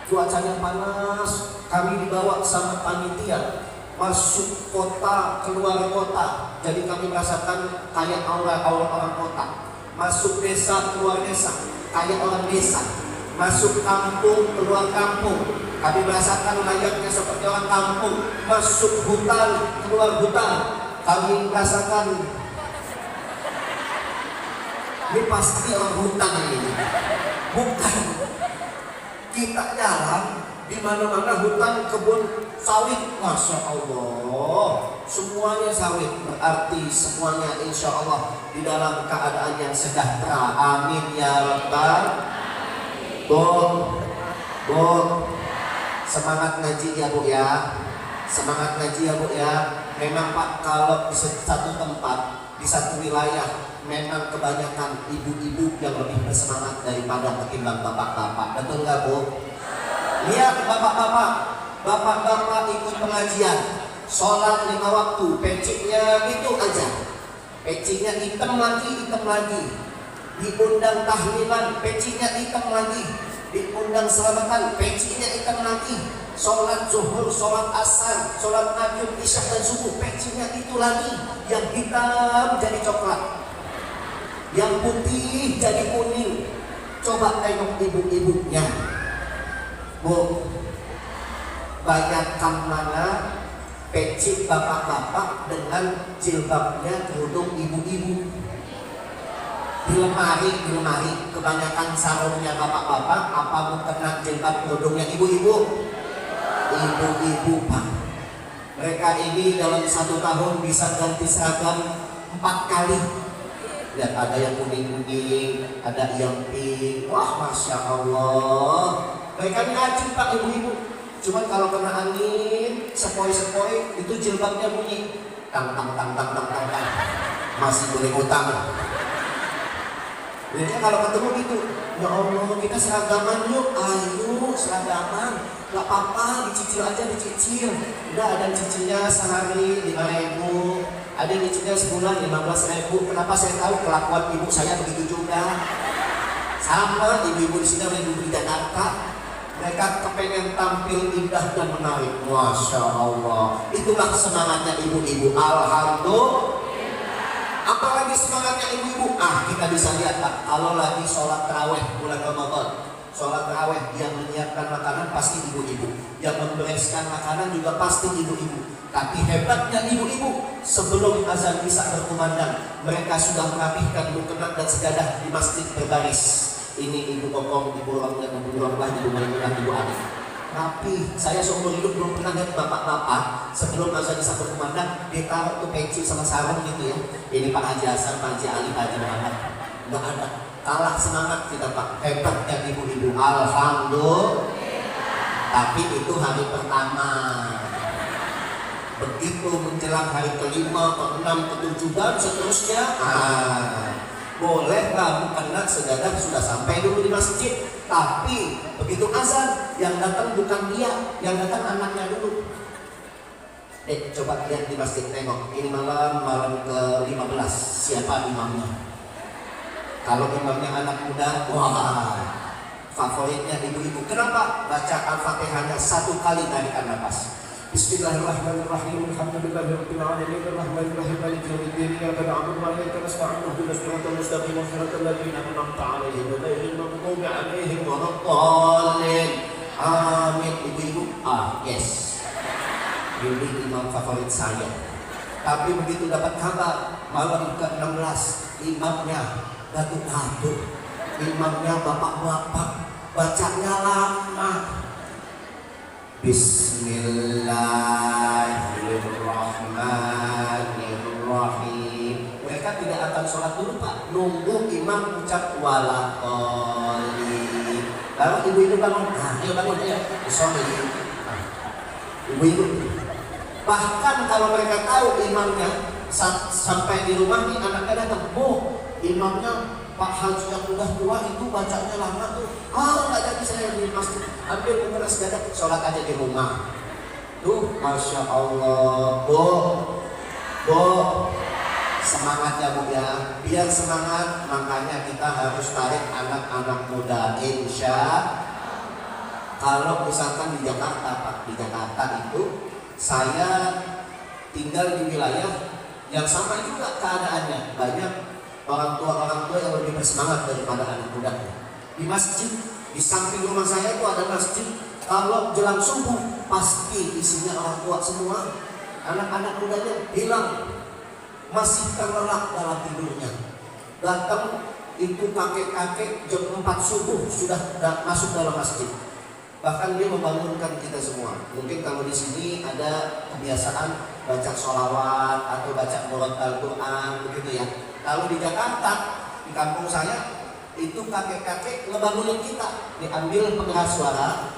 Cuacanya panas. Kami dibawa sama panitia masuk kota, keluar kota. Jadi kami merasakan kayak aura orang kota. Masuk desa, keluar desa, kayak orang desa. Masuk kampung, keluar kampung, kami merasakan layaknya seperti orang kampung. Masuk hutan, keluar hutan, kami merasakan ini pasti orang hutan ini. Bukan. Kita jalan di mana-mana hutan, kebun sawit, masya Allah, semuanya sawit, berarti semuanya insya Allah di dalam keadaan yang sejahtera. Amin ya rabbal. Bu, semangat ngaji ya Bu ya, semangat ngaji ya Bu ya. Memang Pak, kalau di satu tempat, di satu wilayah, memang kebanyakan ibu-ibu yang lebih bersemangat daripada ketimbang bapak-bapak. Betul nggak Bu? Lihat bapak-bapak ikut pengajian, sholat 5 waktu, pecinya itu aja, pecinya hitam lagi, diundang tahlilan, pecinya hitam lagi, diundang selamatan, pecinya hitam lagi, sholat zuhur, sholat asar, sholat maghrib, isya dan subuh, pecinya itu lagi, yang hitam jadi coklat, yang putih jadi kuning. Coba tengok ibu-ibunya, Bu, banyakkan mana peci bapak-bapak dengan jilbabnya kerudung ibu-ibu. Di lemari kebanyakan sarungnya bapak-bapak, apa mukena jilbab kerudungnya ibu-ibu? Ibu-ibu Pak. Mereka ini dalam 1 tahun bisa ganti seragam 4 kali. Lihat, ada yang kuning-kuning, ada yang pink. Wah, masya Allah. Mereka rajin Pak ibu-ibu. Cuman kalau kena angin, sepoi-sepoi, itu jilbabnya bunyi tang. Masih boleh utang. Jadi kalau ketemu gitu, ya Allah, kita seragaman yuk, ayo seragaman. Gak apa-apa, dicicil aja, dicicil. Udah ada cicilnya sehari 5.000, ada cicilnya sebulan 15.000. Kenapa saya tahu? Kelakuan ibu saya begitu juga. Sama ibu-ibu di sini, ibu di Jakarta. Mereka kepengen tampil indah dan menarik. Masya Allah. Itulah semangatnya ibu-ibu. Alhamdulillah. Apalagi semangatnya ibu-ibu. Kita bisa lihat Pak, kalau lagi sholat taraweh bulan Ramadan, sholat taraweh, yang menyiapkan makanan pasti ibu-ibu, yang membereskan makanan juga pasti ibu-ibu. Tapi hebatnya ibu-ibu, sebelum azan isya berkumandang, mereka sudah merapihkan mukena dan sejadah di masjid berbaris. Ini ibu Kokong, ibu Romlah, ibu Romlah, ibu Maimunah, ibu Arif. Tapi saya seumur hidup belum pernah lihat bapak-bapak sebelum azan isya berkumandang ditaruh tuh peci sama sarung gitu ya. Ini Pak Haji Hasan, Pak Haji Ali, Pak Haji Muhammad. Nggak ada. Kalah semangat kita Pak. Hebatnya ibu-ibu. Alhamdulillah. Tapi itu hari pertama. Begitu menjelang hari kelima, keenam, ketujuh dan seterusnya, boleh kamu kena sejadah sudah sampai dulu di masjid. Tapi begitu azan, yang datang bukan dia, yang datang anaknya dulu. Coba lihat di masjid, tengok ini malam ke-15, siapa imamnya? Kalau imamnya anak muda, wah, favoritnya ibu-ibu. Kenapa? Baca Al-Fatihahnya satu kali, tarikan nafas. Bismillahirrahmanirrahim. Alhamdulillahirabbil alamin arrahmanirrahim maliki yaumiddin iyyaka na'budu wa iyyaka nasta'in ihdinas siratal mustaqim siratal ladzina an'amta 'alaihim ghairil maghdubi 'alaihim waladdallin. Amin. Ibu-ibu, yes. Ini imam favorit saya. Tapi begitu dapat kabar malam ke-16 imamnya gaduh-gaduh, imamnya bapak-bapak, bacanya lama. Bismillahirrahmanirrahim. Mereka tidak akan sholat dulu Pak, nunggu imam ucap walaqoli. Lalu ibu-ibu bangun, ayo bangun, ayo sholat. Ibu-ibu. Bahkan kalau mereka tahu imamnya sampai di rumah nih, anaknya datang, imamnya Pak Haji yang udah tua itu bacanya lama tuh. Nggak jadi saya di masjid. Ambil umrah sejadah, sholat aja di rumah. Tuh, masya Allah, Bu, semangat ya Bu ya. Biar semangat, makanya kita harus tarik anak-anak muda. Insya kalau misalkan di Jakarta Pak, di Jakarta itu saya tinggal di wilayah yang sama juga keadaannya. Banyak orang tua yang lebih bersemangat daripada anak muda. Di masjid, di samping rumah saya itu ada masjid. Kalau jelang subuh pasti isinya orang tua semua. Anak-anak mudanya hilang, masih terlelap dalam tidurnya. Datang itu kakek-kakek jam 4 subuh sudah masuk dalam masjid. Bahkan dia membangunkan kita semua. Mungkin kalau di sini ada kebiasaan baca sholawat atau baca murat Al-Quran begitu ya. Kalau di Jakarta, di kampung saya, itu kakek-kakek ngebangunin kita. Diambil pengeras suara,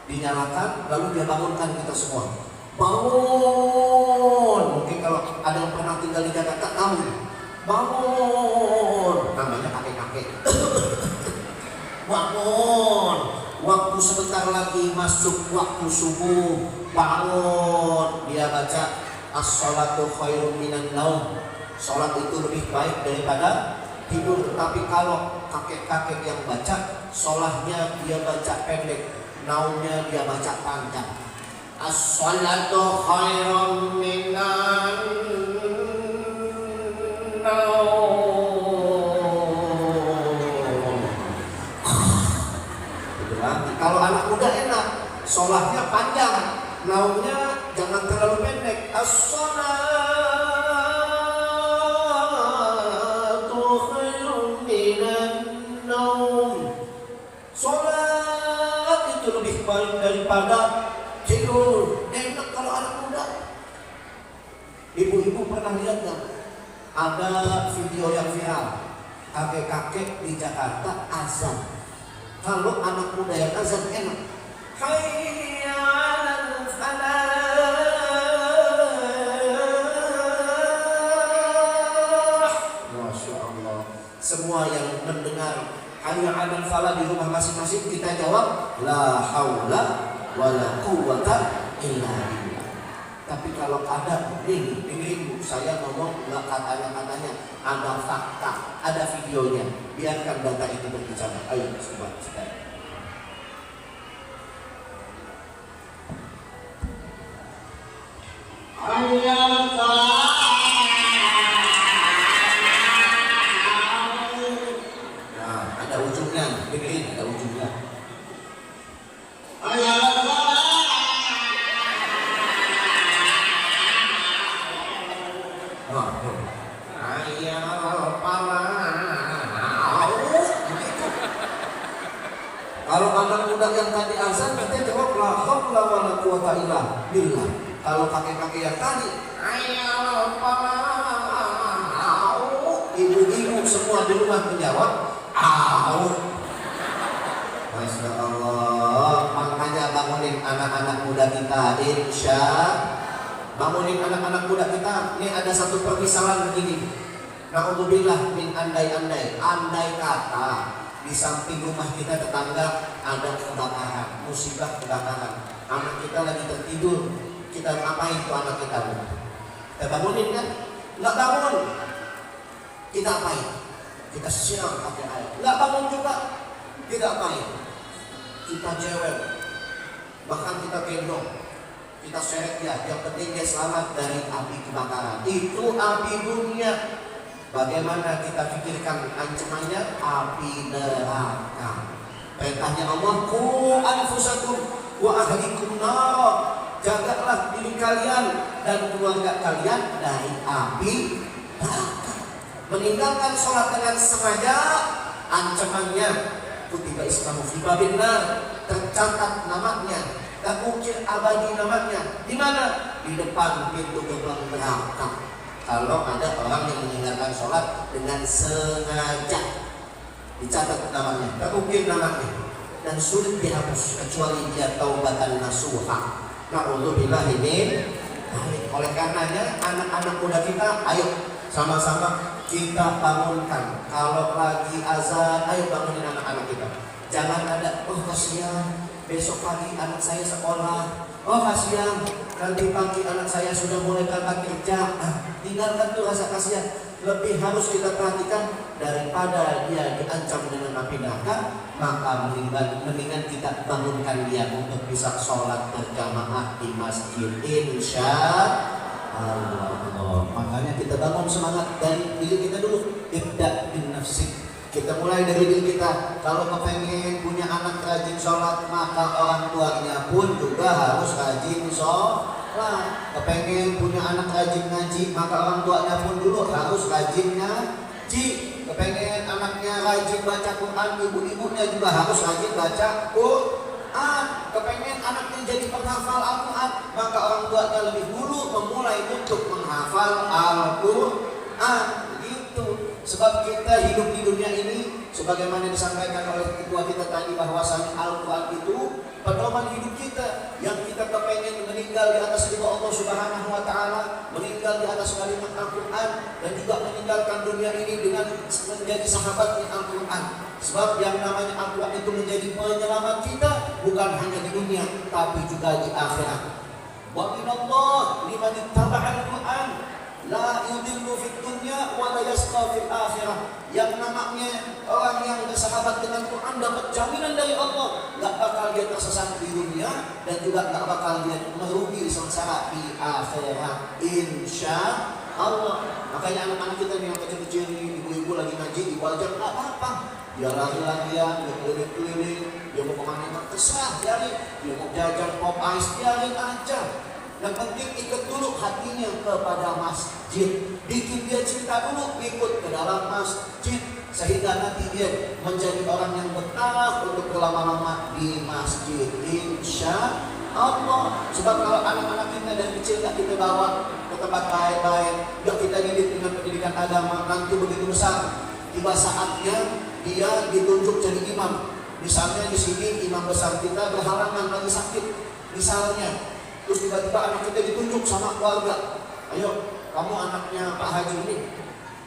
dinyalakan, lalu dia bangunkan kita semua. Bangun! Mungkin kalau ada yang pernah tinggal di Jakarta tahu. Bangun! Namanya kakek-kakek. Bangun! Waktu sebentar lagi masuk waktu subuh. Bangun! Dia baca as-sholatu khairum minan naum. Sholat itu lebih baik daripada tidur. Tapi kalau kakek-kakek yang baca, sholatnya dia baca pendek, naumnya dia baca panjang. As-sholatu khairum minan naum. Kalau anak muda enak, sholatnya panjang, naumnya jangan terlalu pendek. As-sholatu khairum minan naum. Sholat itu lebih baik daripada tidur. Enak kalau anak muda. Ibu-ibu pernah lihat nggak? Ada video yang viral, kakek-kakek di Jakarta azan. Kalau anak muda yang azan enak. Hayya 'alal falah. Masya Allah. Semua yang mendengar hayya 'alal falah di rumah masing-masing kita jawab la haula wala quwwata illa billah. Tapi kalau ada dengerin saya ngomong nggak katanya ada fakta, ada videonya. Biarkan data itu berbicara. Ayo coba sekarang. Nah, ada ujungnya, dengerin, ada ujungnya. Kalau anak muda yang tadi azan kita jawab la haula wala quwata illa billah. Kalau kakek-kakek yang tadi ibu-ibu semua di rumah menjawab au. Masya Allah. Makanya bangunin anak-anak muda kita insya bangunin anak-anak muda kita. Ini ada satu permisalan begini. Na'udzubillah min andai-andai. Andai kata di samping rumah kita tetangga ada kebakaran, musibah kebakaran. Anak kita lagi tertidur, kita ngapain tuh anak kita? Kita bangunin kan? Nggak bangun. Kita apain? Kita siram pakai air. Nggak bangun juga. Kita apain? Kita cewek. Bahkan kita gendong. Kita seret dia. Yang penting dia selamat dari api kebakaran. Itu api dunia. Bagaimana kita pikirkan ancamannya? Api neraka. Perintahnya Allah, qu anfusakum wa ahlikum nar. Jagalah diri kalian dan keluarga kalian dari api neraka. Meninggalkan sholat dengan sengaja, ancamannya kutiba ismahu fi babin nar, tercatat namanya, terukir abadi namanya. Di mana? Di depan pintu gerbang neraka. Kalau ada orang yang meninggalkan sholat dengan sengaja, dicatat namanya, terukir namanya, dan sulit dihapus kecuali dia taubatan nasuha. Na'udzubillah min. Oleh karenanya anak-anak muda kita, ayo sama-sama kita bangunkan. Kalau lagi azan, ayo bangunin anak-anak kita. Jangan ada, oh kasihan, besok pagi anak saya sekolah. Oh kasihan, nanti pagi anak saya sudah mulai berangkat kerja. Tinggalkan tuh rasa kasihan. Lebih harus kita perhatikan daripada dia diancam dengan api neraka, maka mendingan kita bangunkan dia untuk bisa sholat berjamaah di masjid, insya Allah. Makanya kita bangun semangat dari diri kita dulu. Ibda bin nafsik. Kita mulai dari diri kita. Kalau kepengen punya anak rajin sholat, maka orang tuanya pun juga harus rajin sholat. Kepengen punya anak rajin ngaji, maka orang tuanya pun dulu harus rajin ngaji. Kepengen anaknya rajin baca Quran, ibu-ibunya juga harus rajin baca Quran. Kepengen anaknya jadi penghafal Al-Quran, maka orang tuanya lebih dulu memulai untuk menghafal Al-Quran. Gitu. Sebab kita hidup di dunia ini, sebagaimana disampaikan oleh ketua kita tadi, bahwasanya Al-Quran itu pedoman hidup kita. Yang kita kepengen meninggal di atas ridha Allah Subhanahu wa Ta'ala, meninggal di atas kalimat Al-Quran, dan juga meninggalkan dunia ini dengan menjadi sahabatnya Al-Quran. Sebab yang namanya Al-Quran itu menjadi penyelamat kita, bukan hanya di dunia, tapi juga di akhirat. Wa minallah liman ittaba'al Quran la yudillu fid dunya wa la yasqa fil akhirah. Yang namanya orang yang bersahabat dengan Quran dapat jaminan dari Allah, enggak bakal dia tersesat di dunia dan juga enggak bakal dia merugi sengsara di akhirat, insya Allah. Makanya anak-anak kita nih yang kecil-kecil ini, ibu-ibu lagi ngaji, ibu ajar enggak apa-apa. Dia lari-larian, dia keliling-keliling, dia mau kemana-mana terserah, biarin. Dia mau jajan pop ice, biarin aja. Yang penting ikut dulu hatinya kepada masjid. Bikin dia cinta dulu, ikut ke dalam masjid, sehingga nanti dia menjadi orang yang betah untuk berlama-lama di masjid, insya Allah. Sebab kalau anak-anak kita dari kecil gak kita bawa ke tempat baik-baik, gak kita didik dengan pendidikan agama, nanti begitu besar, tiba saatnya dia ditunjuk jadi imam. Misalnya di sini imam besar kita berhalangan lagi sakit, misalnya. Terus tiba-tiba anak kita ditunjuk sama keluarga, ayo kamu anaknya Pak Haji ini,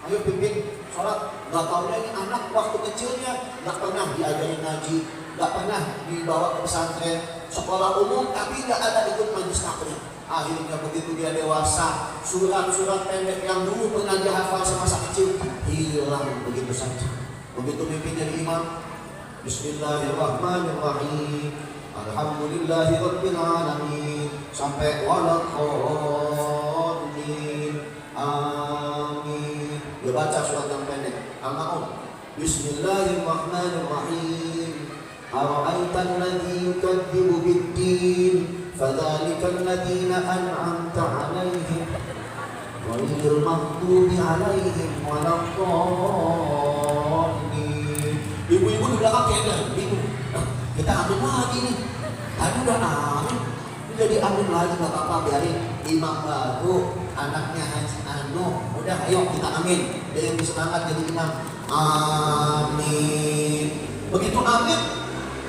ayo pimpin sholat. Gak taunya ini anak waktu kecilnya gak pernah diajarin ngaji, gak pernah dibawa ke pesantren, sekolah umum, tapi gak ada ikut majelis taklim. Akhirnya begitu dia dewasa, surat-surat pendek yang dulu pernah dia hafal semasa kecil hilang begitu saja. Begitu pimpin jadi imam, Bismillahirrahmanirrahim, Alhamdulillahi Rabbil Alamin, sampai walaqadin, amin. Dia baca surat yang pendek, Al-Ma'un. Bismillahirrahmanirrahim. Ara'aitan ladzi yukadzibu bid-din, fadzalikal ladzina an'amta 'alaihim, ghairil maghdubi 'alaihim waladdallin. Ibu-ibu di belakang kayaknya bingung. Kita amin lagi nih. Tadi udah amin, jadi amin lagi, gak apa-apa, biarin imam baru, anaknya Haji Anu. Udah ayo kita amin. Dia yang bersemangat jadi imam. Amin. Begitu amin,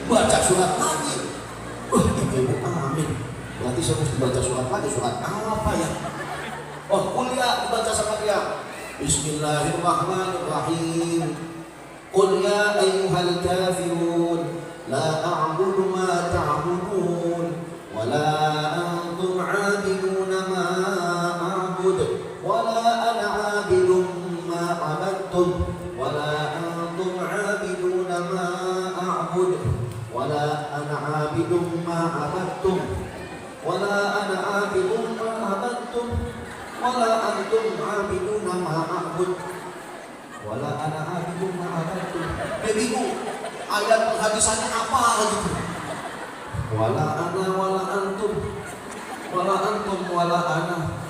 baca surat lagi. Ibu-ibu amin. Nanti saya mesti baca surat lagi, surat apa ya? Oh, kuliah dibaca sama dia. Bismillahirrahmanirrahim. Qul ya ayyuhal kafirun la a'budu ma ta'budun wa la antum 'abiduna ma a'bud wa la ana 'abidun ma 'abadtum wa la antum 'abiduna ma a'bud wa la ana 'abidun ma 'abadtum wa la ana 'abidun ma 'abadtum wala antum 'abiduna ma a'bud wala ana 'abidun ma a'badtum. Dia bingung ayat penghadisannya apa gitu. Wala ana wala antum wala ana.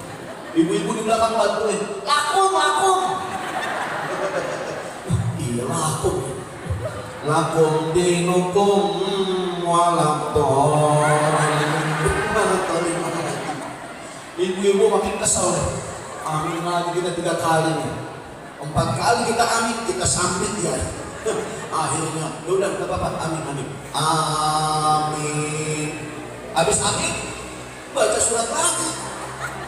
Ibu-ibu di belakang bantuin. Lakum. Iya lakum. Lakum dinukum walaqton. Ibu-ibu makin kesel deh. Amin lagi kita 3 kali nih. 4 kali kita amin, kita sambit ya. Akhirnya, udah nggak apa-apa, amin. Amin. Habis amin, baca surat lagi.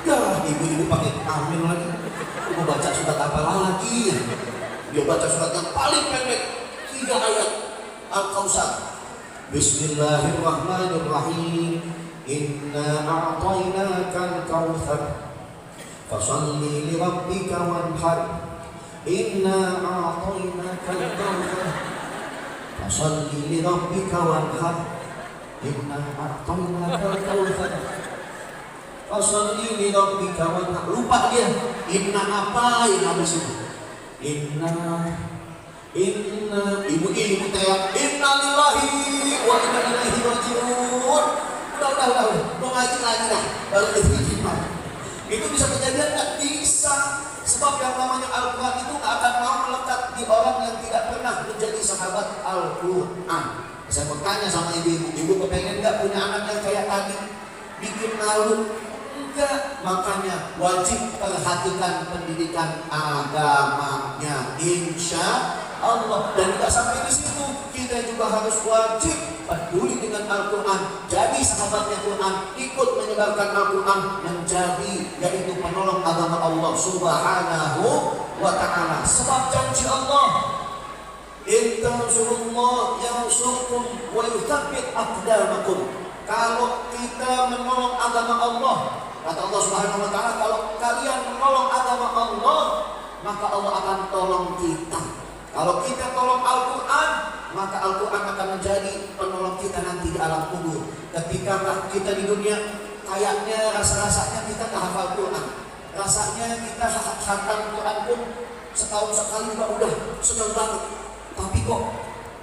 Ya, ibu-ibu pakai amin lagi. Mau baca surat apa lagi? Dia baca surat yang paling pendek, 3 ayat Al-Kautsar. Bismillahirrahmanirrahim. Inna a'tainakal kautsar fasalli li rabbika wanhar. Inna a'tainakal kautsar fasalli li rabbika wanhar. Inna a'tainakal kautsar fasalli li rabbika wanhar. Lupa dia. Inna apa yang habis itu? Inna ibu-ibu teriak inna lillahi wa inna ilaihi raji'un. Udah, mau ngaji lagi dah, baru diterima. Itu bisa kejadian? Nggak bisa. Sebab yang namanya Al-Quran itu nggak akan mau melekat di orang yang tidak pernah menjadi sahabat Al-Quran. Saya mau tanya sama ibu kepengen nggak punya anak yang kayak tadi, bikin malu? Enggak. Makanya wajib perhatikan pendidikan agamanya, insya Allah. Dan tidak sampai di situ, kita juga harus wajib peduli dengan Al-Quran, jadi sahabatnya Quran, ikut menyebarkan Al-Quran, menjadi yaitu penolong agama Allah Subhanahu wa ta'ala. Sebab janji Allah, in tansurullah yansurkum wa yuthabbit aqdamakum. Kalau kita menolong agama Allah, kata Allah Subhanahu wa ta'ala, kalau kalian menolong agama Allah, maka Allah akan tolong kita. Kalau kita tolong Al-Quran, maka Al-Quran akan menjadi penolong kita nanti di alam kubur. Ketika kita di dunia, kayaknya rasa-rasanya kita tak hafal Quran. Rasanya kita khatam Quran pun setahun sekali udah senang banget. Tapi kok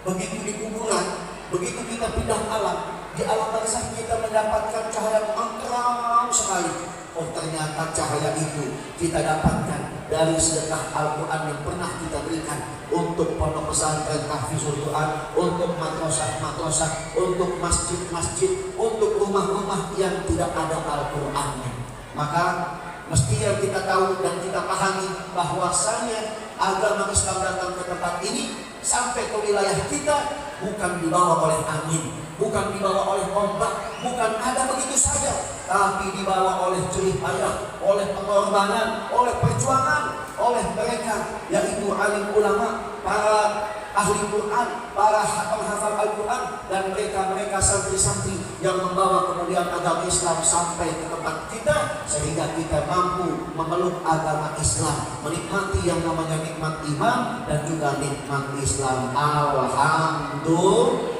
begitu di kuburan, begitu kita pindah alam, di alam barzakh kita mendapatkan cahaya yang terang sekali. Oh, ternyata cahaya itu kita dapatkan dari sedekah Al-Quran yang pernah kita berikan untuk pondok pesantren tahfizul Quran, untuk madrasah, untuk masjid-masjid, untuk rumah-rumah yang tidak ada Al-Qurannya. Maka mestinya kita tahu dan kita pahami bahwasanya agama Islam datang ke tempat ini sampai ke wilayah kita bukan dibawa oleh angin, bukan dibawa oleh ombak, bukan ada begitu saja, tapi dibawa oleh jerih payah, oleh pengorbanan, oleh perjuangan, oleh mereka yaitu alim ulama, para ahli Quran, para penghafal Al-Quran, dan mereka santri-santri yang membawa kemudian agama Islam sampai ke tempat kita, sehingga kita mampu memeluk agama Islam, menikmati yang namanya nikmat iman dan juga nikmat Islam. Alhamdulillah.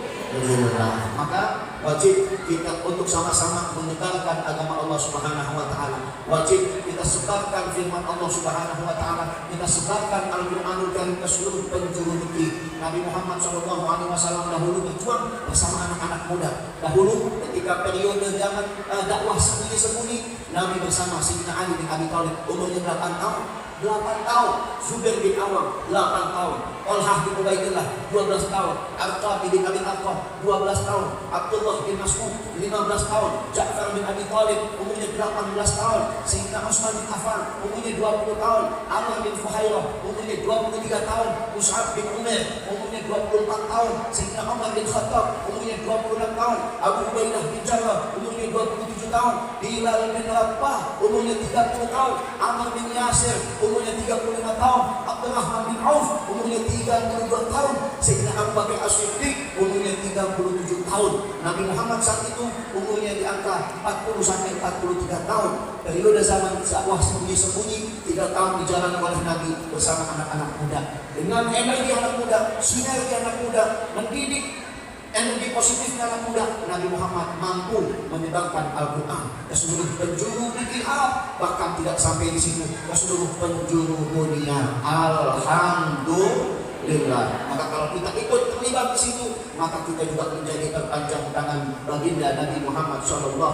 Maka wajib kita untuk sama-sama menyebarkan agama Allah Subhanahu wa ta'ala. Wajib kita sebarkan firman Allah Subhanahu wa ta'ala. Kita sebarkan Al-Quranul Karim ke seluruh penjuru negeri. Nabi Muhammad SAW dahulu berjuang bersama anak-anak muda. Dahulu ketika periode zaman dakwah sembunyi-sembunyi, Nabi bersama Sayyidina Ali bin Abi Thalib umurnya 8 tahun. 8 tahun, Zubair bin Awam 8 tahun, Talhah bin Ubaidillah 12 tahun, Arqam bin Abi Arqam 12 tahun, Abdullah bin Mas'ud 15 tahun, Ja'far bin Abi Thalib umurnya 18 tahun, Sayyidina Utsman bin Affan umurnya 20 tahun, Amr bin Fuhairah umurnya 23 tahun, Mus'ab bin Umair umurnya 24 tahun, Sayyidina Umar bin Khattab umurnya 26 tahun, Abu Ubaidah bin Jarrah umurnya 27 tahun, tahun, Bilal bin Rabah umurnya 30 tahun, Ammar bin Yasir umurnya 35 tahun, Abdurrahman bin Auf umurnya 32 tahun, Sayyidina Abu Bakar As-Siddiq umurnya 37 tahun. Nabi Muhammad saat itu umurnya di angka 40 sampai 43 tahun. Periode zaman dakwah sembunyi-sembunyi 3 tahun dijalani oleh Nabi bersama anak-anak muda. Dengan energi anak muda, sinergi anak muda, mendidik energi positifnya anak muda, Nabi Muhammad mampu menyebarkan Al-Quran ke seluruh penjuru negeri Arab, bahkan tidak sampai di situ, ke seluruh penjuru dunia. Alhamdulillah. Maka kalau kita ikut terlibat di situ, maka kita juga menjadi terpanjang tangan baginda Nabi Muhammad SAW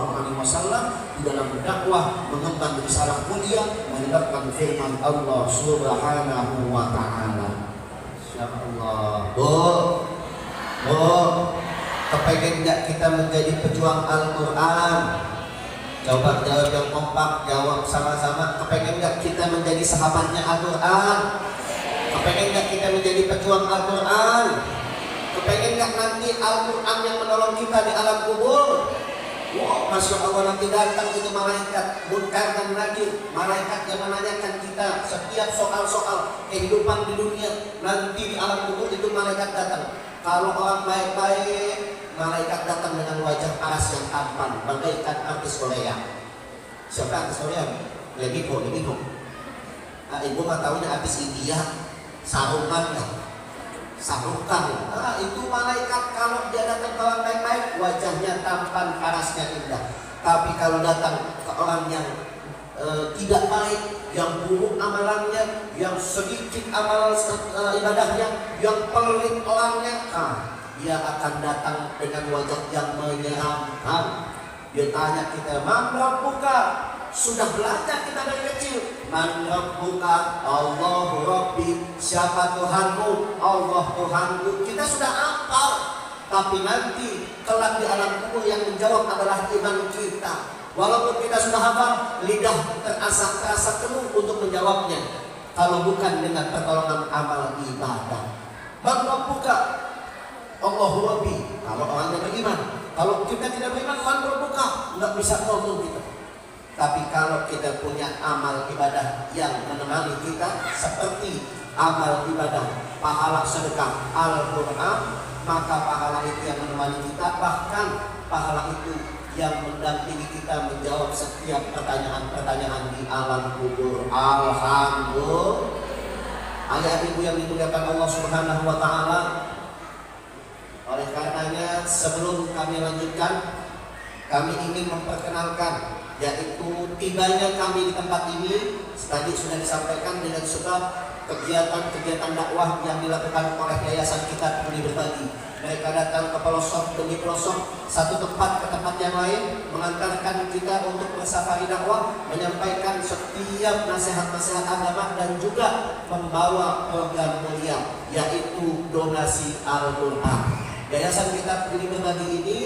di dalam dakwah, mengemban risalah mulia, menyebarkan firman Allah Subhanahu wa Ta'ala. Insyaallah. Kepengen nggak kita menjadi pejuang Al-Quran? Coba jawab yang kompak, jawab sama-sama. Kepengen nggak kita menjadi sahabatnya Al-Quran? Kepengen nggak kita menjadi pejuang Al-Quran? Kepengen nggak nanti Al-Quran yang menolong kita di alam kubur? Wow, Masya Allah, nanti datang itu malaikat Munkar dan Nakir, malaikat yang menanyakan kita setiap soal-soal kehidupan di dunia. Nanti di alam kubur itu malaikat datang. Kalau orang baik-baik, malaikat datang dengan wajah paras yang tampan, bagaikan artis Korea. Siapa artis Korea? Lebiko. Ibu mah tahunya artis India, sarungan ya. Sarukan. Itu malaikat kalau dia datang ke orang baik-baik, wajahnya tampan, parasnya indah. Tapi kalau datang ke orang yang tidak baik, yang buruk amalannya, yang sedikit amal ibadahnya, yang pelit orangnya, dia akan datang dengan wajah yang menyeramkan. Dia tanya kita, "Man rabbuka?" Sudah belajar kita dari kecil. Man rabbuka? Allahu Rabbi. Siapa Tuhanmu? Allah Tuhanku. Kita sudah hafal. Tapi nanti kelak di alam kubur yang menjawab adalah iman kita. Walaupun kita sudah hafal, lidah terasa keluh untuk menjawabnya. Kalau bukan dengan pertolongan amal ibadah. Man rabbuka? Allahu Rabbi. Kalau orangnya beriman. Kalau kita tidak beriman, man rabbuka? Nggak bisa ngomong kita. Tapi kalau kita punya amal ibadah yang menemani kita, seperti amal ibadah pahala sedekah Al-Quran, maka pahala itu yang menemani kita, bahkan pahala itu yang mendampingi kita menjawab setiap pertanyaan-pertanyaan di alam kubur. Alhamdulillah. Ayah ibu yang dimuliakan Allah Subhanahu wa Ta'ala, oleh karenanya sebelum kami lanjutkan, kami ingin memperkenalkan, yaitu tibanya kami di tempat ini tadi sudah disampaikan dengan sebab kegiatan-kegiatan dakwah yang dilakukan oleh yayasan kita Peduli Berbagi. Mereka datang ke pelosok demi pelosok, satu tempat ke tempat yang lain, mengantarkan kita untuk bersafari dakwah, menyampaikan setiap nasihat-nasihat agama dan juga membawa program mulia, yaitu donasi Al-Quran. Yayasan kita Peduli Berbagi ini,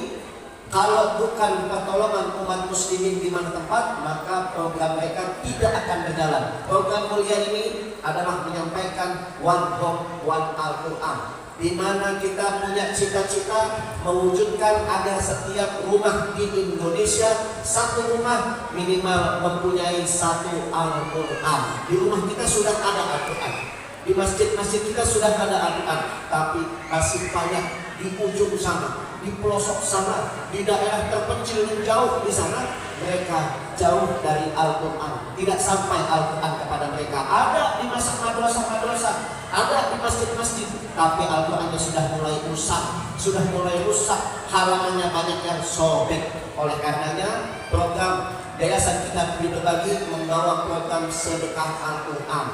kalau bukan pertolongan umat muslimin di mana tempat, maka program mereka tidak akan berjalan. Program mulia ini adalah menyampaikan one home, one Al-Quran, di mana kita punya cita-cita mewujudkan agar setiap rumah di Indonesia, satu rumah minimal mempunyai satu Al-Quran. Di rumah kita sudah ada Al-Quran, di masjid-masjid kita sudah ada Al-Quran, tapi masih banyak di ujung sana, di pelosok sana, di daerah terpencil yang jauh di sana, mereka jauh dari Al-Quran. Tidak sampai Al-Quran kepada mereka. Ada di madrasah-madrasah, ada di masjid-masjid, tapi Al-Qurannya sudah mulai rusak, halamannya banyak yang sobek. Oleh karenanya, program Yayasan kita Peduli Berbagi membawa program sedekah Al-Quran.